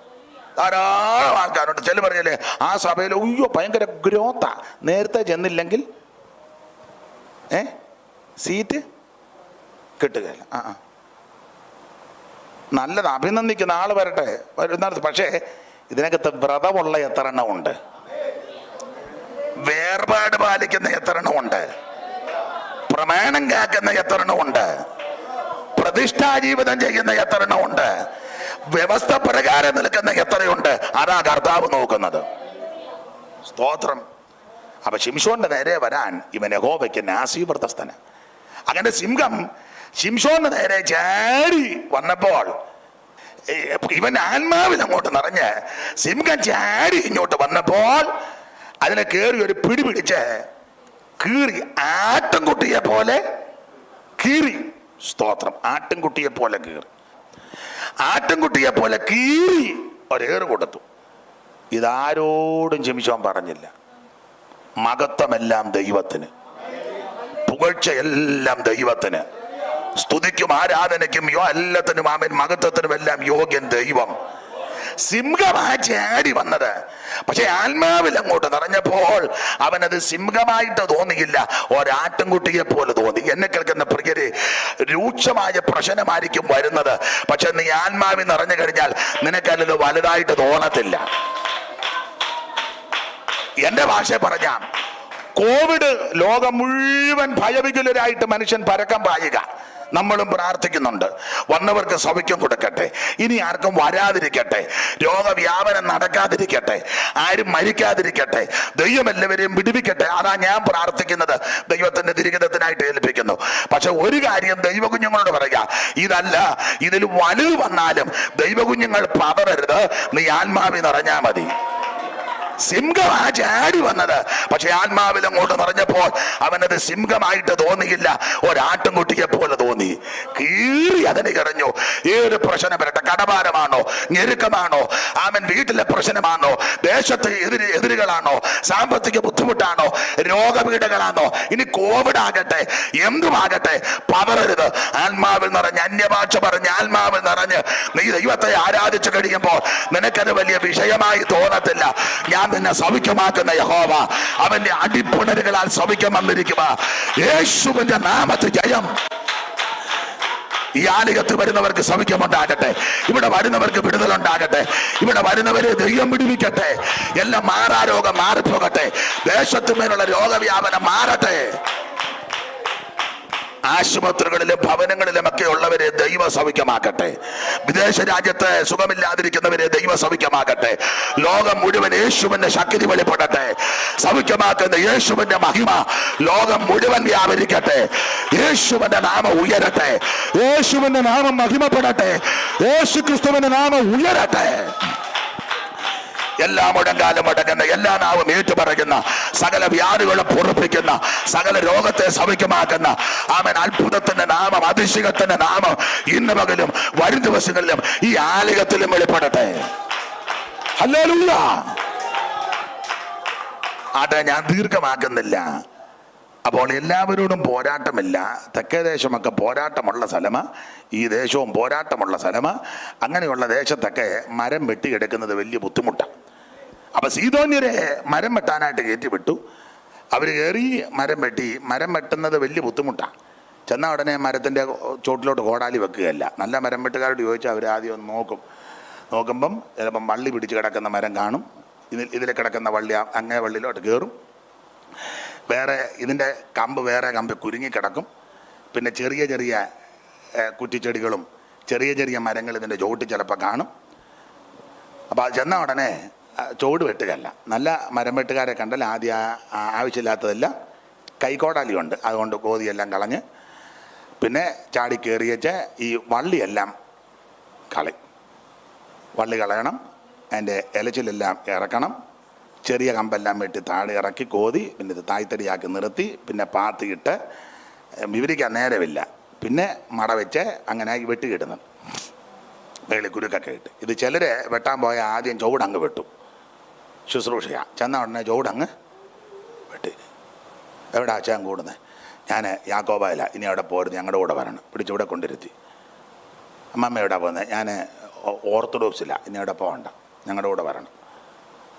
ധാരാളം ആൾക്കാരുണ്ട്. ചില പറഞ്ഞല്ലേ ആ സഭയിൽ ഉയ്യോ ഭയങ്കര ഗ്രോത്താ, നേരത്തെ ചെന്നില്ലെങ്കിൽ സീറ്റ് കിട്ടുകയില്ല. നല്ലത്, അഭിനന്ദിക്കുന്ന ആൾ വരട്ടെ വരുന്നിടത്ത്. പക്ഷേ ഇതിനകത്ത് വ്രതമുള്ള എത്ര എണ്ണമുണ്ട്, വേർപാട് പാലിക്കുന്ന എത്ര എണ്ണമുണ്ട്, പ്രമാണം കാക്കുന്ന എത്ര എണ്ണമുണ്ട്, പ്രതിഷ്ഠാ ജീവിതം ചെയ്യുന്ന എത്ര എണ്ണമുണ്ട്, വ്യവസ്ഥ പ്രകാരം നിൽക്കുന്ന എത്രയുണ്ട്. അതാ കർത്താവ് നോക്കുന്നത്. സ്തോത്രം. അപ്പൊ ശിംശോന്റെ നേരെ വരാൻ ഇവൻ യഹോവയ്ക്ക് നാസീവ്രതസ്ഥന. അങ്ങനെ സിംഹം ശിംശോന്റെ നേരെ ചാടി വന്നപ്പോൾ ഇവൻ ആത്മാവിൽ അങ്ങോട്ട് നിറഞ്ഞ് സിംഹം ചാടി ഇങ്ങോട്ട് വന്നപ്പോൾ അതിനെ കയറി ഒരു പിടി പിടിച്ച് കീറി, ആട്ടിൻകുട്ടിയെ പോലെ കീറി. സ്തോത്രം. ആട്ടിൻകുട്ടിയെ പോലെ കീറി, ആട്ടിൻകുട്ടിയെ പോലെ കീറി ഒരേറ് കൊടുത്തു. ഇതാരോടും ശിംശോൻ പറഞ്ഞില്ല. മഹത്വമെല്ലാം ദൈവത്തിന്, പുകഴ്ചയെല്ലാം ദൈവത്തിന്, സ്തുതിക്കും ആരാധനയ്ക്കും എല്ലാത്തിനും ആമേൻ മഹത്വത്തിനും എല്ലാം യോഗ്യൻ ദൈവം. സിംഹമാ ചാടി വന്നത്. പക്ഷെ ആത്മാവിൽ അങ്ങോട്ട് നിറഞ്ഞപ്പോൾ അവനത് സിംഹമായിട്ട് തോന്നിയില്ല, ഒരാട്ടിൻകുട്ടിയെ പോലെ തോന്നി. എന്നെ കേൾക്കുന്ന പ്രിയരെ, രൂക്ഷമായ പ്രശ്നമായിരിക്കും വരുന്നത്, പക്ഷെ നീ ആത്മാവിൽ നിറഞ്ഞു കഴിഞ്ഞാൽ നിനക്കല്ലത് വലുതായിട്ട് തോന്നത്തില്ല. എന്റെ ഭാഷ പറഞ്ഞാൽ കോവിഡ് ലോകം മുഴുവൻ ഭയവികുലരായിട്ട് മനുഷ്യൻ പരക്കം പായുക. നമ്മളും പ്രാർത്ഥിക്കുന്നുണ്ട്, വന്നവർക്ക് സൗഖ്യം കൊടുക്കട്ടെ, ഇനി ആർക്കും വരാതിരിക്കട്ടെ, രോഗവ്യാപനം നടക്കാതിരിക്കട്ടെ, ആരും മരിക്കാതിരിക്കട്ടെ, ദൈവം എല്ലാവരെയും വിടുവിക്കട്ടെ. അതാ ഞാൻ പ്രാർത്ഥിക്കുന്നത്, ദൈവത്തിന്റെ തിരുഹിതത്തിനായിട്ട് ഏൽപ്പിക്കുന്നു. പക്ഷെ ഒരു കാര്യം ദൈവകുഞ്ഞുങ്ങളോട് പറയുക, ഇതല്ല, ഇതിൽ വലുത് വന്നാലും ദൈവകുഞ്ഞുങ്ങൾ പതറരുത്, നീ ആത്മാവിൽ നിറഞ്ഞാൽ മതി. സിംഹമാ ചാടി വന്നത്, പക്ഷെ ആത്മാവിൽ അങ്ങോട്ട് നിറഞ്ഞപ്പോൾ അവനത് സിംഹമായിട്ട് തോന്നിയില്ല, ഒരാട്ടിൻകുട്ടിയെ പോലെ തോന്നി. കീറി അതിന് കിടഞ്ഞു. ഏത് പ്രശ്നം വരട്ടെ, കടഭാരമാണോ, ഞെരുക്കമാണോ, അവൻ വീട്ടിലെ പ്രശ്നമാണോ, ദേശത്ത് എതിരുകളാണോ, സാമ്പത്തിക ബുദ്ധിമുട്ടാണോ, രോഗപീഠകളാണോ, ഇനി കോവിഡ് ആകട്ടെ, എന്തുമാകട്ടെ, പതറരുത്. ആത്മാവിൽ നിറഞ്ഞ്, അന്യഭാഷ പറഞ്ഞ് ആത്മാവിൽ നിറഞ്ഞ് നീ ദൈവത്തെ ആരാധിച്ചു കഴിയുമ്പോൾ നിനക്കത് വലിയ വിഷയമായി തോന്നത്തില്ല. ഞാൻ നിന്നെ സൗഖ്യമാക്കുന്ന യഹോവ, അവന്റെ അടിപ്പുണരുകളാൽ സൗഖ്യം വന്നിരിക്കുക. യേശുവിന്റെ നാമത്തിൽ ജയം. ഈ ആലയത്തിൽ വരുന്നവർക്ക് സൗഖ്യമുണ്ടാകട്ടെ, ഇവിടെ വരുന്നവർക്ക് വിടുതലുണ്ടാകട്ടെ, ഇവിടെ വരുന്നവരെ ദൈവം വിടുവിക്കട്ടെ. എല്ലാം മാറാരോഗം മാറിപ്പോകട്ടെ, ദേശത്തുമേലുള്ള രോഗവ്യാപനം മാറട്ടെ. ആശുപത്രികളിലും ഭവനങ്ങളിലും ഒക്കെ ഉള്ളവരെ ദൈവ സൗഖ്യമാക്കട്ടെ. വിദേശ രാജ്യത്ത് സുഖമില്ലാതിരിക്കുന്നവരെ ദൈവ സൗഖ്യമാക്കട്ടെ. ലോകം മുഴുവൻ യേശുവിന്റെ ശക്തി വെളിപ്പെടട്ടെ. സൗഖ്യമാക്കുന്ന യേശുവിന്റെ മഹിമ ലോകം മുഴുവൻ വ്യാപരിക്കട്ടെ. യേശുവിന്റെ നാമം ഉയരട്ടെ, യേശുവിന്റെ നാമം മഹിമപ്പെടട്ടെ, യേശു ക്രിസ്തുവിന്റെ നാമം ഉയരട്ടെ. എല്ലാ മുടങ്കാലം മുടങ്ങുന്ന, എല്ലാ നാവും ഏറ്റുപറയുന്ന, സകല വ്യാധികളെ പൊറുപ്പിക്കുന്ന, സകല രോഗത്തെ സൗഖ്യമാക്കുന്ന ആമേൻ അത്ഭുതത്തിന്റെ നാമം, അതിശയത്തിന്റെ നാമം ഇന്ന് പകലും വരും ദിവസങ്ങളിലും ഈ ആലയത്തിലും വെളിപ്പെടട്ടെ. ഹല്ലേലൂയ. ഞാൻ ദീർഘമാക്കുന്നില്ല. അപ്പോൾ എല്ലാവരോടും പോരാട്ടമില്ല. തെക്കേ ദേശമൊക്കെ പോരാട്ടമുള്ള സ്ഥലമാണ്, ഈ ദേശവും പോരാട്ടമുള്ള സ്ഥലമാണ്. അങ്ങനെയുള്ള ദേശത്തൊക്കെ മരം വെട്ടിയെടുക്കുന്നത് വലിയ ബുദ്ധിമുട്ടാണ്. അപ്പം സീദോന്യരെ മരം വെട്ടാനായിട്ട് കയറ്റി വിട്ടു. അവർ കയറി മരം വെട്ടുന്നത് വലിയ ബുദ്ധിമുട്ടാണ്. ചെന്നാൽ ഉടനെ മരത്തിൻ്റെ ചോട്ടിലോട്ട് കോടാലി വെക്കുകയല്ല. നല്ല മരം വെട്ടുകാരോട് ചോദിച്ചാൽ അവർ ആദ്യം ഒന്ന് നോക്കുമ്പം ചിലപ്പം വള്ളി പിടിച്ച് കിടക്കുന്ന മരം കാണും. ഇതിൽ കിടക്കുന്ന വള്ളി അങ്ങേ വള്ളിയിലോട്ട് കയറും. വേറെ ഇതിൻ്റെ വേറെ കമ്പ് കുരുങ്ങിക്കിടക്കും. പിന്നെ ചെറിയ ചെറിയ കുറ്റിച്ചെടികളും ചെറിയ മരങ്ങൾ ഇതിൻ്റെ ചോട്ടിൽ ചിലപ്പോൾ കാണും. അപ്പോൾ അത് ചെന്ന ഉടനെ ചോട് വെട്ടുകയല്ല. നല്ല മരം വെട്ടുകാരെ കണ്ടാൽ ആദ്യം ആവശ്യമില്ലാത്തതെല്ലാം കൈക്കോടാലിയുണ്ട്, അതുകൊണ്ട് കോതിയെല്ലാം കളഞ്ഞ് പിന്നെ ചാടി കയറിയച്ച് ഈ വള്ളിയെല്ലാം വള്ളി കളയണം. അതിൻ്റെ ഇലച്ചിലെല്ലാം ഇറക്കണം. ചെറിയ കമ്പെല്ലാം വെട്ടി താഴെ ഇറക്കി കോതി പിന്നെ ഇത് തായ്തടിയാക്കി നിർത്തി പിന്നെ പാത്തിയിട്ട് വിവരിക്കാൻ നേരമില്ല. പിന്നെ മട വെച്ച് അങ്ങനെ വെട്ടിക്കിടുന്നത് മേളിൽ കുരുക്കൊക്കെ ഇട്ട്. ഇത് ചിലർ വെട്ടാൻ പോയാൽ ആദ്യം ചുവടങ്ങ് വെട്ടും. ശുശ്രൂഷയാണ്. ചെന്ന ഉടനെ ചുവടങ്ങ് വെട്ടി. എവിടെ അച്ഛൻ കൂടുന്നത്? ഞാൻ യാക്കോബായില, ഇനി അവിടെ പോരുത്, ഞങ്ങളുടെ കൂടെ വരണം. പിടിച്ചിവിടെ കൊണ്ടിരുത്തി. അമ്മമ്മ എവിടെ പോകുന്നത്? ഞാൻ ഓർത്തഡോക്സില്ല, ഇനി അവിടെ പോകണ്ട, ഞങ്ങളുടെ കൂടെ വരണം.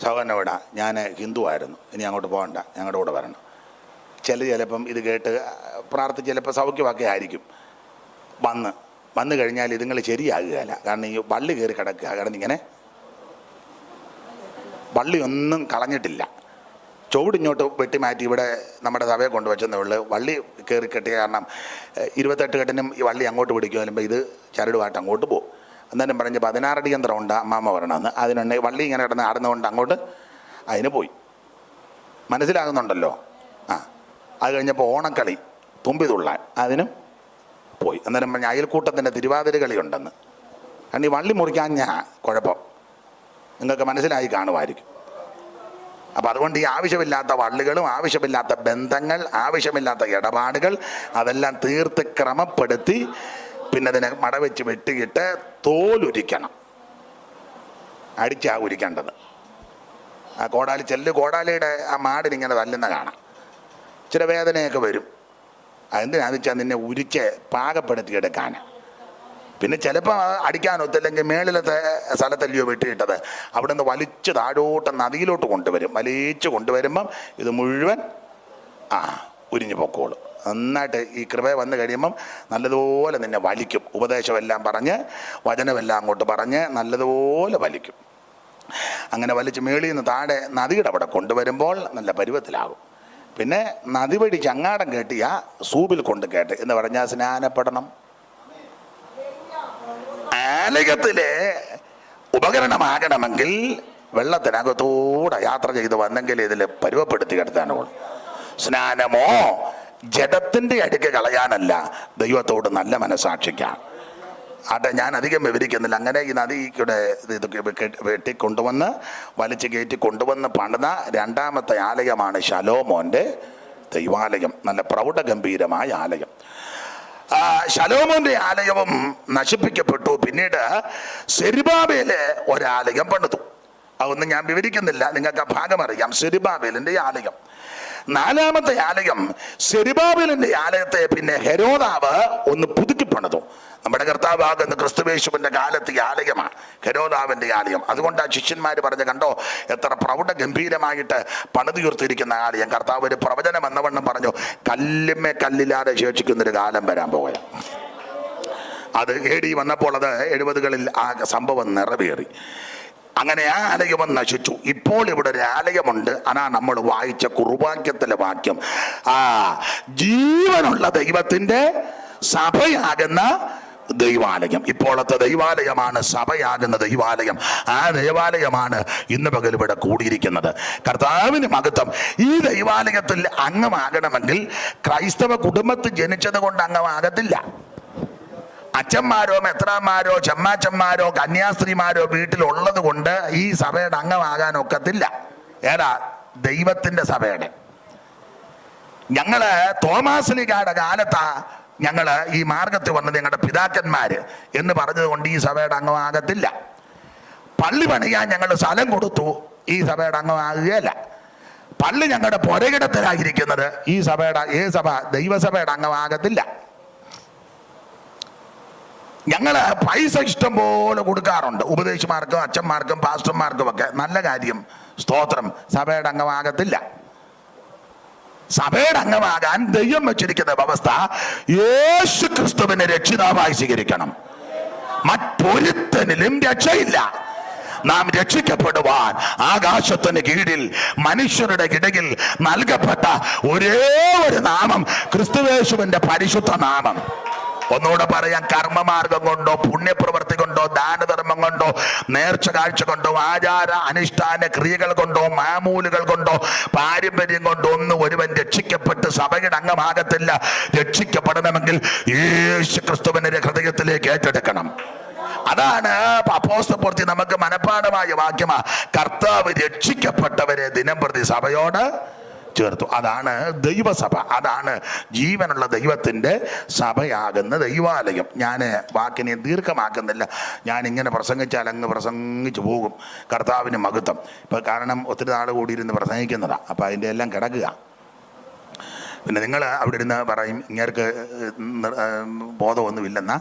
സഹോദരൻ എവിടെ? ഞാൻ ഹിന്ദു ആയിരുന്നു, ഇനി അങ്ങോട്ട് പോകണ്ട, ഞങ്ങളുടെ കൂടെ വരണം. ചിലപ്പം ഇത് കേട്ട് പ്രാർത്ഥിച്ച് ചിലപ്പോൾ സൗഖ്യമൊക്കെ ആയിരിക്കും. വന്നു കഴിഞ്ഞാൽ ഇതുങ്ങൾ ശരിയാകുകയില്ല. കാരണം ഈ വള്ളി കയറി കിടക്കുക. കിടന്നിങ്ങനെ വള്ളിയൊന്നും കളഞ്ഞിട്ടില്ല. ചുവടിങ്ങോട്ട് വെട്ടിമാറ്റി ഇവിടെ നമ്മുടെ സഭയെ കൊണ്ടുവച്ചെന്നേ ഉള്ളൂ. വള്ളി കയറി കെട്ടിയ കാരണം 28 കെട്ടിനും ഈ വള്ളി അങ്ങോട്ട് പിടിക്കും. വരുമ്പോൾ ഇത് ചരടുമായിട്ട് അങ്ങോട്ട് പോകും. എന്നാലും പറഞ്ഞ് 16 അടി യന്ത്രമുണ്ട് അമ്മാമ്മ പറയണമെന്ന്. അതിനുണ്ടെങ്കിൽ വള്ളി ഇങ്ങനെ കിടന്ന് ആടുന്നതുകൊണ്ട് അങ്ങോട്ട് അതിന് പോയി. മനസ്സിലാകുന്നുണ്ടല്ലോ? അത് കഴിഞ്ഞപ്പോൾ ഓണക്കളി തുമ്പി തുള്ളാൻ അതിനും പോയി. അന്നേരം പറഞ്ഞ അയൽക്കൂട്ടത്തിൻ്റെ തിരുവാതിര കളി ഉണ്ടെന്ന്. കാരണം ഈ വള്ളി മുറിക്കാൻ കുഴപ്പം നിങ്ങൾക്ക് മനസ്സിലായി കാണുമായിരിക്കും. അപ്പം അതുകൊണ്ട് ഈ ആവശ്യമില്ലാത്ത വള്ളികളും ആവശ്യമില്ലാത്ത ബന്ധങ്ങൾ ആവശ്യമില്ലാത്ത ഇടപാടുകൾ അതെല്ലാം തീർത്ത് ക്രമപ്പെടുത്തി പിന്നെ അതിനെ മടവെച്ച് വെട്ടിയിട്ട് തോലുരിക്കണം. അടിച്ചാ ഉരിക്കേണ്ടത്. ആ കോടാലിയുടെ ആ മാടിനിങ്ങനെ തല്ലുന്ന കാണാം. ഇച്ചിരി വേദനയൊക്കെ വരും. അതെന്തിനാന്ന് വെച്ചാൽ നിന്നെ ഉരിച്ച് പാകപ്പെടുത്തിയെടുക്കാൻ. പിന്നെ ചിലപ്പോൾ അടിക്കാനൊത്തില്ലെങ്കിൽ മേളിലത്തെ സ്ഥലത്തല്ലയോ വെട്ടിയിട്ടത്, അവിടെ നിന്ന് വലിച്ച് താഴോട്ട് നദിയിലോട്ട് കൊണ്ടുവരും. വലിച്ച് കൊണ്ടുവരുമ്പം ഇത് മുഴുവൻ ഉരിഞ്ഞു പൊക്കോളും. നന്നായിട്ട് ഈ കൃപ വന്നു കഴിയുമ്പം നല്ലതുപോലെ നിന്നെ വലിക്കും. ഉപദേശമെല്ലാം പറഞ്ഞ് വചനമെല്ലാം അങ്ങോട്ട് പറഞ്ഞ് നല്ലതുപോലെ വലിക്കും. അങ്ങനെ വലിച്ച് മേളിൽ നിന്ന് താഴെ നദിയുടെ അവിടെ കൊണ്ടുവരുമ്പോൾ നല്ല പരുവത്തിലാകും. പിന്നെ നദി വഴി ചങ്ങാടം കേട്ടിയ സൂബിൽ കൊണ്ട് കേട്ട് എന്ന് പറഞ്ഞാൽ സ്നാനപ്പെടണം. ആലയത്തിലെ ഉപകരണമാകണമെങ്കിൽ വെള്ളത്തിനകത്തൂടെ യാത്ര ചെയ്ത് വന്നെങ്കിൽ ഇതിൽ പരുവപ്പെടുത്തി കിടത്താനുള്ളൂ. സ്നാനമോ ജഡത്തിൻ്റെ അടുക്ക് കളയാനല്ല, ദൈവത്തോട് നല്ല മനസാക്ഷിക്കാം. ആട്ടെ, ഞാൻ അധികം വിവരിക്കുന്നില്ല. അങ്ങനെ ഈ നദിയുടെ ഇതൊക്കെ വെട്ടിക്കൊണ്ടുവന്ന് വലിച്ചു കയറ്റി കൊണ്ടുവന്ന് പണിത രണ്ടാമത്തെ ആലയമാണ് ശലോമോൻ്റെ ദൈവാലയം. നല്ല പ്രൗഢഗംഭീരമായ ആലയം. ശലോമോന്റെ ആലയവും നശിപ്പിക്കപ്പെട്ടു. പിന്നീട് സെരുബാബേല് ഒരാലയം പണിതു. അതൊന്നും ഞാൻ വിവരിക്കുന്നില്ല, നിങ്ങൾക്ക് ആ ഭാഗം അറിയാം. സെരുബാബേലിന്റെ ആലയം. നാലാമത്തെ ആലയം സെരുബാബേലിന്റെ ആലയത്തെ പിന്നെ ഹെരോദാവ് ഒന്ന് പുതുക്കി പണിതു. നമ്മുടെ കർത്താവാകുന്ന ക്രിസ്തുവേശുവിന്റെ കാലത്ത് ഈ ആലയമാണ് ഹെരോദാവിന്റെ ആലയം. അതുകൊണ്ട് ആ ശിഷ്യന്മാർ പറഞ്ഞ കണ്ടോ എത്ര പ്രൗഢ ഗംഭീരമായിട്ട് പണിതുയർത്തിയിരിക്കുന്ന ആലയം. കർത്താവ് ഒരു പ്രവചനം എന്നവണ്ണം പറഞ്ഞു, കല്ലുമേ കല്ലില്ലാതെ ശേഷിക്കുന്നൊരു കാലം വരാൻ പോവുക. അത് AD വന്നപ്പോൾ അത് 70കളിൽ ആ സംഭവം നിറവേറി. അങ്ങനെ ആ ആലയം നശിച്ചു. ഇപ്പോൾ ഇവിടെ ഒരു ആലയമുണ്ട്. അതാണ് നമ്മൾ വായിച്ച കുർബാക്യത്തിലെ വാക്യം. ജീവനുള്ള ദൈവത്തിന്റെ സഭയാകുന്ന ദൈവാലയം. ഇപ്പോഴത്തെ ദൈവാലയമാണ് സഭയാകുന്ന ദൈവാലയം. ആ ദൈവാലയമാണ് ഇന്ന് പകൽ ഇവിടെ കൂടിയിരിക്കുന്നത്. കർത്താവിന് മഹത്വം. ഈ ദൈവാലയത്തിൽ അംഗമാകണമെങ്കിൽ ക്രൈസ്തവ കുടുംബത്തിൽ ജനിച്ചത് കൊണ്ട് അംഗമാകത്തില്ല. അച്ഛന്മാരോ മെത്രാന്മാരോ ചെമ്മാച്ചന്മാരോ കന്യാസ്ത്രീമാരോ വീട്ടിലുള്ളത് കൊണ്ട് ഈ സഭയുടെ അംഗമാകാൻ ഒക്കത്തില്ല. ഏതാ? ദൈവത്തിന്റെ സഭയുടെ. ഞങ്ങള് തോമാശ്ലീഹായുടെ കാലത്താ ഞങ്ങള് ഈ മാർഗത്തിൽ വന്നത് ഞങ്ങളുടെ പിതാക്കന്മാര് എന്ന് പറഞ്ഞത് കൊണ്ട് ഈ സഭയുടെ അംഗമാകത്തില്ല. പള്ളി പണിയാൻ ഞങ്ങൾ സ്ഥലം കൊടുത്തു, ഈ സഭയുടെ അംഗമാകുകയല്ല. പള്ളി ഞങ്ങളുടെ പുരകിടത്തിലായിരിക്കുന്നത് ഈ സഭയുടെ സഭ ദൈവസഭയുടെ അംഗമാകത്തില്ല. ഞങ്ങള് പൈസ ഇഷ്ടം പോലെ കൊടുക്കാറുണ്ട് ഉപദേശിമാർക്കും അച്ഛന്മാർക്കും പാസ്റ്റർമാർക്കും ഒക്കെ. നല്ല കാര്യം, സ്തോത്രം. സഭയുടെ അംഗമാകത്തില്ല. സഭയുടെ അംഗമാകാൻ ദൈവം വെച്ചിരിക്കുന്ന വ്യവസ്ഥ യേശു ക്രിസ്തുവിനെ രക്ഷിതാവായി സ്വീകരിക്കണം. മറ്റൊരുത്തനിലും രക്ഷയില്ല. നാം രക്ഷിക്കപ്പെടുവാൻ ആകാശത്തിന് കീഴിൽ മനുഷ്യരുടെ ഇടയിൽ നൽകപ്പെട്ട ഒരേ ഒരു നാമം ക്രിസ്തുയേശുവിന്റെ പരിശുദ്ധ നാമം. ഒന്നുകൂടെ പറയാൻ, കർമ്മമാർഗം കൊണ്ടോ പുണ്യപ്രവൃത്തി കൊണ്ടോ ദാനധർമ്മം കൊണ്ടോ നേർച്ച കാഴ്ച കൊണ്ടോ ആചാര അനുഷ്ഠാന ക്രിയകൾ കൊണ്ടോ മാമൂലുകൾ കൊണ്ടോ പാരമ്പര്യം കൊണ്ടോ ഒന്നും ഒരുവൻ രക്ഷിക്കപ്പെട്ട് സഭയുടെ അംഗമാകത്തില്ല. രക്ഷിക്കപ്പെടണമെങ്കിൽ യേശു ക്രിസ്തുവിനെ ഹൃദയത്തിലേക്ക് ഏറ്റെടുക്കണം. അതാണ് അപ്പോസ്തലപ്രവൃത്തി നമുക്ക് മനഃപ്പാഠമായ വാക്യമാ. കർത്താവ് രക്ഷിക്കപ്പെട്ടവരെ ദിനംപ്രതി സഭയോട് ചേർത്തു. അതാണ് ദൈവസഭ. അതാണ് ജീവനുള്ള ദൈവത്തിൻ്റെ സഭയാകുന്ന ദൈവാലയം. ഞാൻ വാക്കിനെ ദീർഘമാക്കുന്നില്ല. ഞാൻ ഇങ്ങനെ പ്രസംഗിച്ചാൽ അങ്ങ് പ്രസംഗിച്ചു പോകും. കർത്താവിന് മഹത്വം. ഇപ്പം കാരണം ഒത്തിരി നാൾ കൂടിയിരുന്ന് പ്രസംഗിക്കുന്നതാണ്. അപ്പം അതിൻ്റെ എല്ലാം കിടക്കുക. പിന്നെ നിങ്ങൾ അവിടെ ഇരുന്ന് പറയും ഇങ്ങേർക്ക് ബോധമൊന്നുമില്ലെന്നാ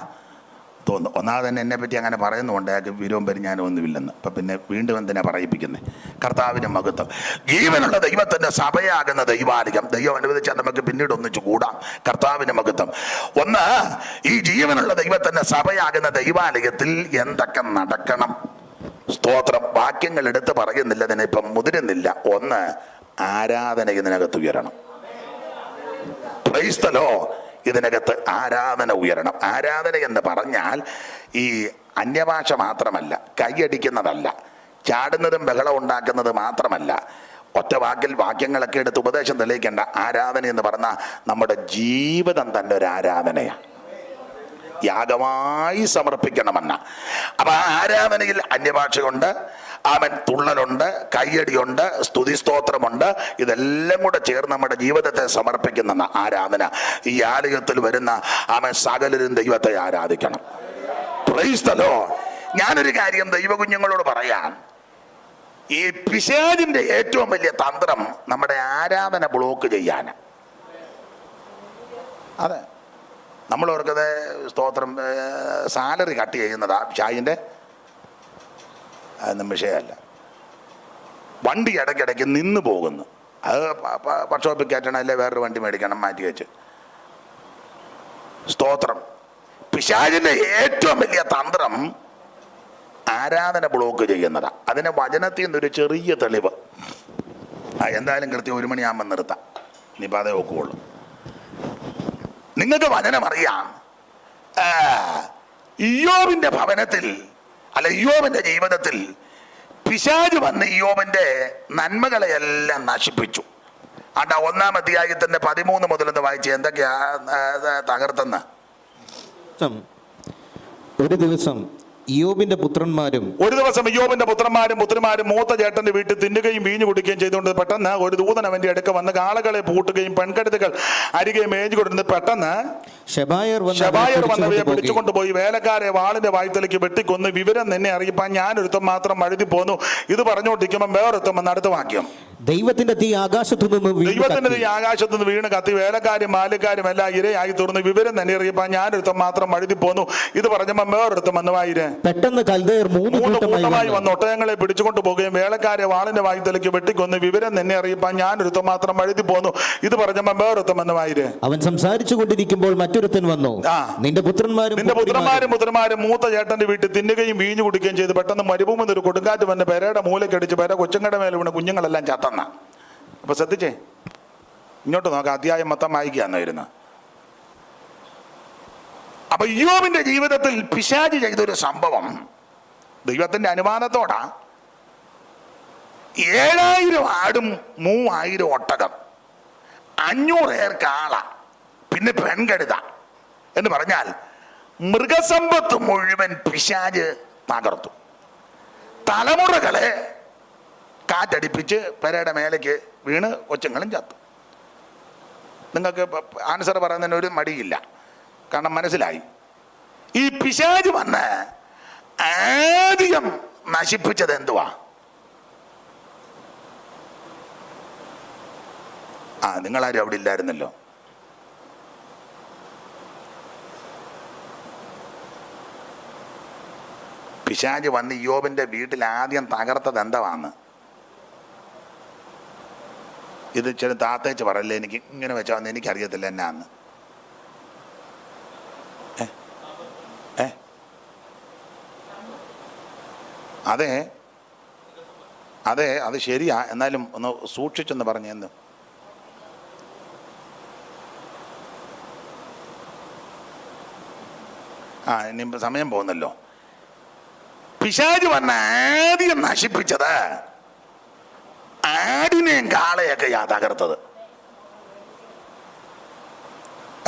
തോന്നുന്നു. ഒന്നാമത് തന്നെ എന്നെ പറ്റി അങ്ങനെ പറയുന്നുണ്ട്, അയാൾക്ക് വിരവും പരിജ്ഞാനം ഒന്നുമില്ലെന്ന്. അപ്പം പിന്നെ വീണ്ടും എന്തിനാ പറയിപ്പിക്കുന്നത്? കർത്താവിൻ്റെ മഹത്വം. ജീവനുള്ള ദൈവത്തിൻ്റെ സഭയാകുന്ന ദൈവാലയം. ദൈവം അനുവദിച്ചാൽ നമുക്ക് പിന്നീട് ഒന്നിച്ചു കൂടാം. കർത്താവിൻ്റെ മഹത്വം. ഒന്ന്, ഈ ജീവനുള്ള ദൈവത്തിൻ്റെ സഭയാകുന്ന ദൈവാലയത്തിൽ എന്തൊക്കെ നടക്കണം? സ്തോത്രം. വാക്യങ്ങൾ എടുത്ത് പറയുന്നില്ല, ഇതിനിപ്പം മുതിരുന്നില്ല. ഒന്ന്, ആരാധന ഇതിനകത്ത് ഉയരണം. Price the Lord. ഇതിനകത്ത് ആരാധന ഉയരണം. ആരാധന എന്ന് പറഞ്ഞാൽ ഈ അന്യഭാഷ മാത്രമല്ല, കൈയടിക്കുന്നതല്ല, ചാടുന്നതും ബഹളം ഉണ്ടാക്കുന്നത് മാത്രമല്ല, ഒറ്റ വാക്കിൽ വാക്യങ്ങളൊക്കെ എടുത്ത് ഉപദേശം തെളിയിക്കേണ്ട. ആരാധന എന്ന് പറഞ്ഞാൽ നമ്മുടെ ജീവിതം തന്നെ ഒരു ആരാധനയാണ്. യാഗമായി സമർപ്പിക്കണമെന്ന. അപ്പൊ ആ ആരാധനയിൽ അന്യഭാഷയുണ്ട്, അവൻ തുള്ളലുണ്ട്, കയ്യടിയുണ്ട്, സ്തുതിസ്തോത്രമുണ്ട്. ഇതെല്ലാം കൂടെ ചേർന്ന് നമ്മുടെ ജീവിതത്തെ സമർപ്പിക്കുന്ന ആരാധന. ഈ ആലയത്തിൽ വരുന്ന അവൻ സകലരും ദൈവത്തെ ആരാധിക്കണം. Praise the lord. ഞാനൊരു കാര്യം ദൈവകുഞ്ഞുങ്ങളോട് പറയാം. ഈ പിശാചിന്റെ ഏറ്റവും വലിയ തന്ത്രം നമ്മുടെ ആരാധന ബ്ലോക്ക് ചെയ്യാൻ. അതെ, നമ്മളോർക്കത് സ്തോത്രം സാലറി കട്ട് ചെയ്യുന്നതാ പിശാചിന്റെ. അതൊന്നും വിഷയമല്ല. വണ്ടി ഇടയ്ക്കിടയ്ക്ക് നിന്ന് പോകുന്നു. അത് വർക്ക്ഷോപ്പിൽ കയറ്റണം, അല്ലെ വേറൊരു വണ്ടി മേടിക്കണം മാറ്റി വെച്ച്. സ്തോത്രം. പിശാചിന്റെ ഏറ്റവും വലിയ തന്ത്രം ആരാധന ബ്ലോക്ക് ചെയ്യുന്നതാ. അതിന് വചനത്തിൽ നിന്നൊരു ചെറിയ തെളിവ്. എന്തായാലും കൃത്യം 1 മണിയാകുമ്പോൾ നിർത്താം. ഇനിയിപ്പോൾ അതേ ഒക്കുള്ളൂ. നിങ്ങൾക്ക് വചനം അറിയാം. ഇയ്യോബിന്റെ ഭവനത്തിൽ, അല്ല ഇയ്യോബിന്റെ ജീവിതത്തിൽ പിശാച് വന്ന് ഇയ്യോബിന്റെ നന്മകളെയെല്ലാം നശിപ്പിച്ചു. 1-ാം അധ്യായത്തിന്റെ 13 മുതലൊന്ന് വായിച്ച് എന്തൊക്കെയാ തകർത്തെന്ന്. ഒരു ദിവസം ഇയ്യോബിന്റെ പുത്രന്മാരും പുത്രിമാരും മൂത്ത ചേട്ടന്റെ വീട്ടിൽ തിന്നുകയും വീഞ്ഞു കുടിക്കുകയും ചെയ്തുകൊണ്ട് പെട്ടെന്ന് ഒരു ദൂതൻ അവന്റെ അടുക്ക വന്ന് കാളകളെ പൂട്ടുകയും പെൺകഴുതുകൾ അരികെ മേഞ്ഞു കൊടുത്ത് പെട്ടെന്ന് ശബായർ വന്നവയെ പിടിച്ചുകൊണ്ടുപോയി വേലക്കാരെ വാളിന്റെ വായ്ത്തലയ്ക്ക് വെട്ടിക്കൊന്ന് വിവരം നിന്നെ അറിയിപ്പാൻ ഞാനൊരുത്തം മാത്രം അഴുതി പോന്നു. ഇത് പറഞ്ഞുകൊണ്ടിരിക്കുമ്പോൾ വേറൊരുത്തം വന്ന് അടുത്ത വാക്യം. ദൈവത്തിന്റെ തീ ആകാശത്തു നിന്ന് വീണ് കത്തി വേലക്കാരും മാലിക്കാരും എല്ലാം ഇരയായി തീർന്നു. വിവരം തന്നെ അറിയിപ്പാൻ ഞാനൊരുത്തം മാത്രം അഴുതി പോന്നു. ഇത് പറഞ്ഞപ്പോൾ വേറൊരുത്തം വന്നു വായിരെ. പെട്ടെന്ന് കൽദയർ മൂന്ന് കൂട്ടമായി വന്ന് ഒട്ടകങ്ങളെ പിടിച്ചുകൊണ്ട് പോകുകയും വേലക്കാരെ വാളിന്റെ വായ്ത്തലയ്ക്ക് വെട്ടിക്കൊന്ന് വിവരം തന്നെ അറിയിപ്പാൻ ഞാനൊരുത്തം മാത്രം അഴുതി പോന്നു. ഇത് പറഞ്ഞപ്പോൾ വേറൊരുത്തം വന്നു വായിരെ. അവൻ സംസാരിച്ചു കൊണ്ടിരിക്കുമ്പോൾ മറ്റൊരുത്തൻ വന്നു. നിന്റെ പുത്രന്മാരും മൂത്ത ചേട്ടന്റെ വീട്ടിൽ തിന്നുകയും വീഞ്ഞു കുടിക്കുകയും ചെയ്ത് പെട്ടെന്ന് മരുഭൂമിയിൽ ഒരു കൊടുങ്കാറ്റ് വന്ന് പെരയുടെ മൂലക്കടിച്ച് പെര കൊച്ചുങ്ങളുടെ മേലെ വീണ് കുഞ്ഞുങ്ങളെല്ലാം ചത്ത. അപ്പൊ ശ്രദ്ധിച്ചേ, ഇങ്ങോട്ട് നോക്കാം. അധ്യായം മൊത്തം വായിക്കാന്നായിരുന്നു. അപ്പൊ ഇയ്യോബിന്റെ ജീവിതത്തിൽ പിശാച് ചെയ്തൊരു സംഭവം ദൈവത്തിന്റെ അനുമാനത്തോടാ. 7000 ആടും 3000 ഒട്ടകം, 500 കാള, പിന്നെ പെൺകഴുത എന്ന് പറഞ്ഞാൽ മൃഗസമ്പത്ത് മുഴുവൻ പിശാച് തകർത്തു. തലമുറകളെ കാറ്റടിപ്പിച്ച് പെരയുടെ മേലേക്ക് വീണ് കൊച്ചുങ്ങളും ചത്തു. നിങ്ങൾക്ക് ആൻസർ പറയുന്നതിന് ഒരു മടിയില്ല, കാരണം മനസ്സിലായി. ഈ പിശാച് വന്ന് ആദ്യം നശിപ്പിച്ചത് എന്തുവാ? നിങ്ങളാരും അവിടെ ഇല്ലായിരുന്നല്ലോ. പിശാച് വന്ന് ഇയ്യോബിന്റെ വീട്ടിൽ ആദ്യം തകർത്തത് എന്താന്ന് ഇത് ചില താത്തേച്ച് പറയല്ലേ, എനിക്ക് ഇങ്ങനെ വെച്ചാന്ന് എനിക്കറിയത്തില്ല എന്നാന്ന്. അതെ അതെ അത് ശരിയാ, എന്നാലും ഒന്ന് സൂക്ഷിച്ചെന്ന് പറഞ്ഞെന്ന്. ഇനി സമയം പോകുന്നല്ലോ. പിശാച് വന്ന ആദ്യം നശിപ്പിച്ചത് ആടിനെയും കാളയൊക്കെ തകർത്തത്.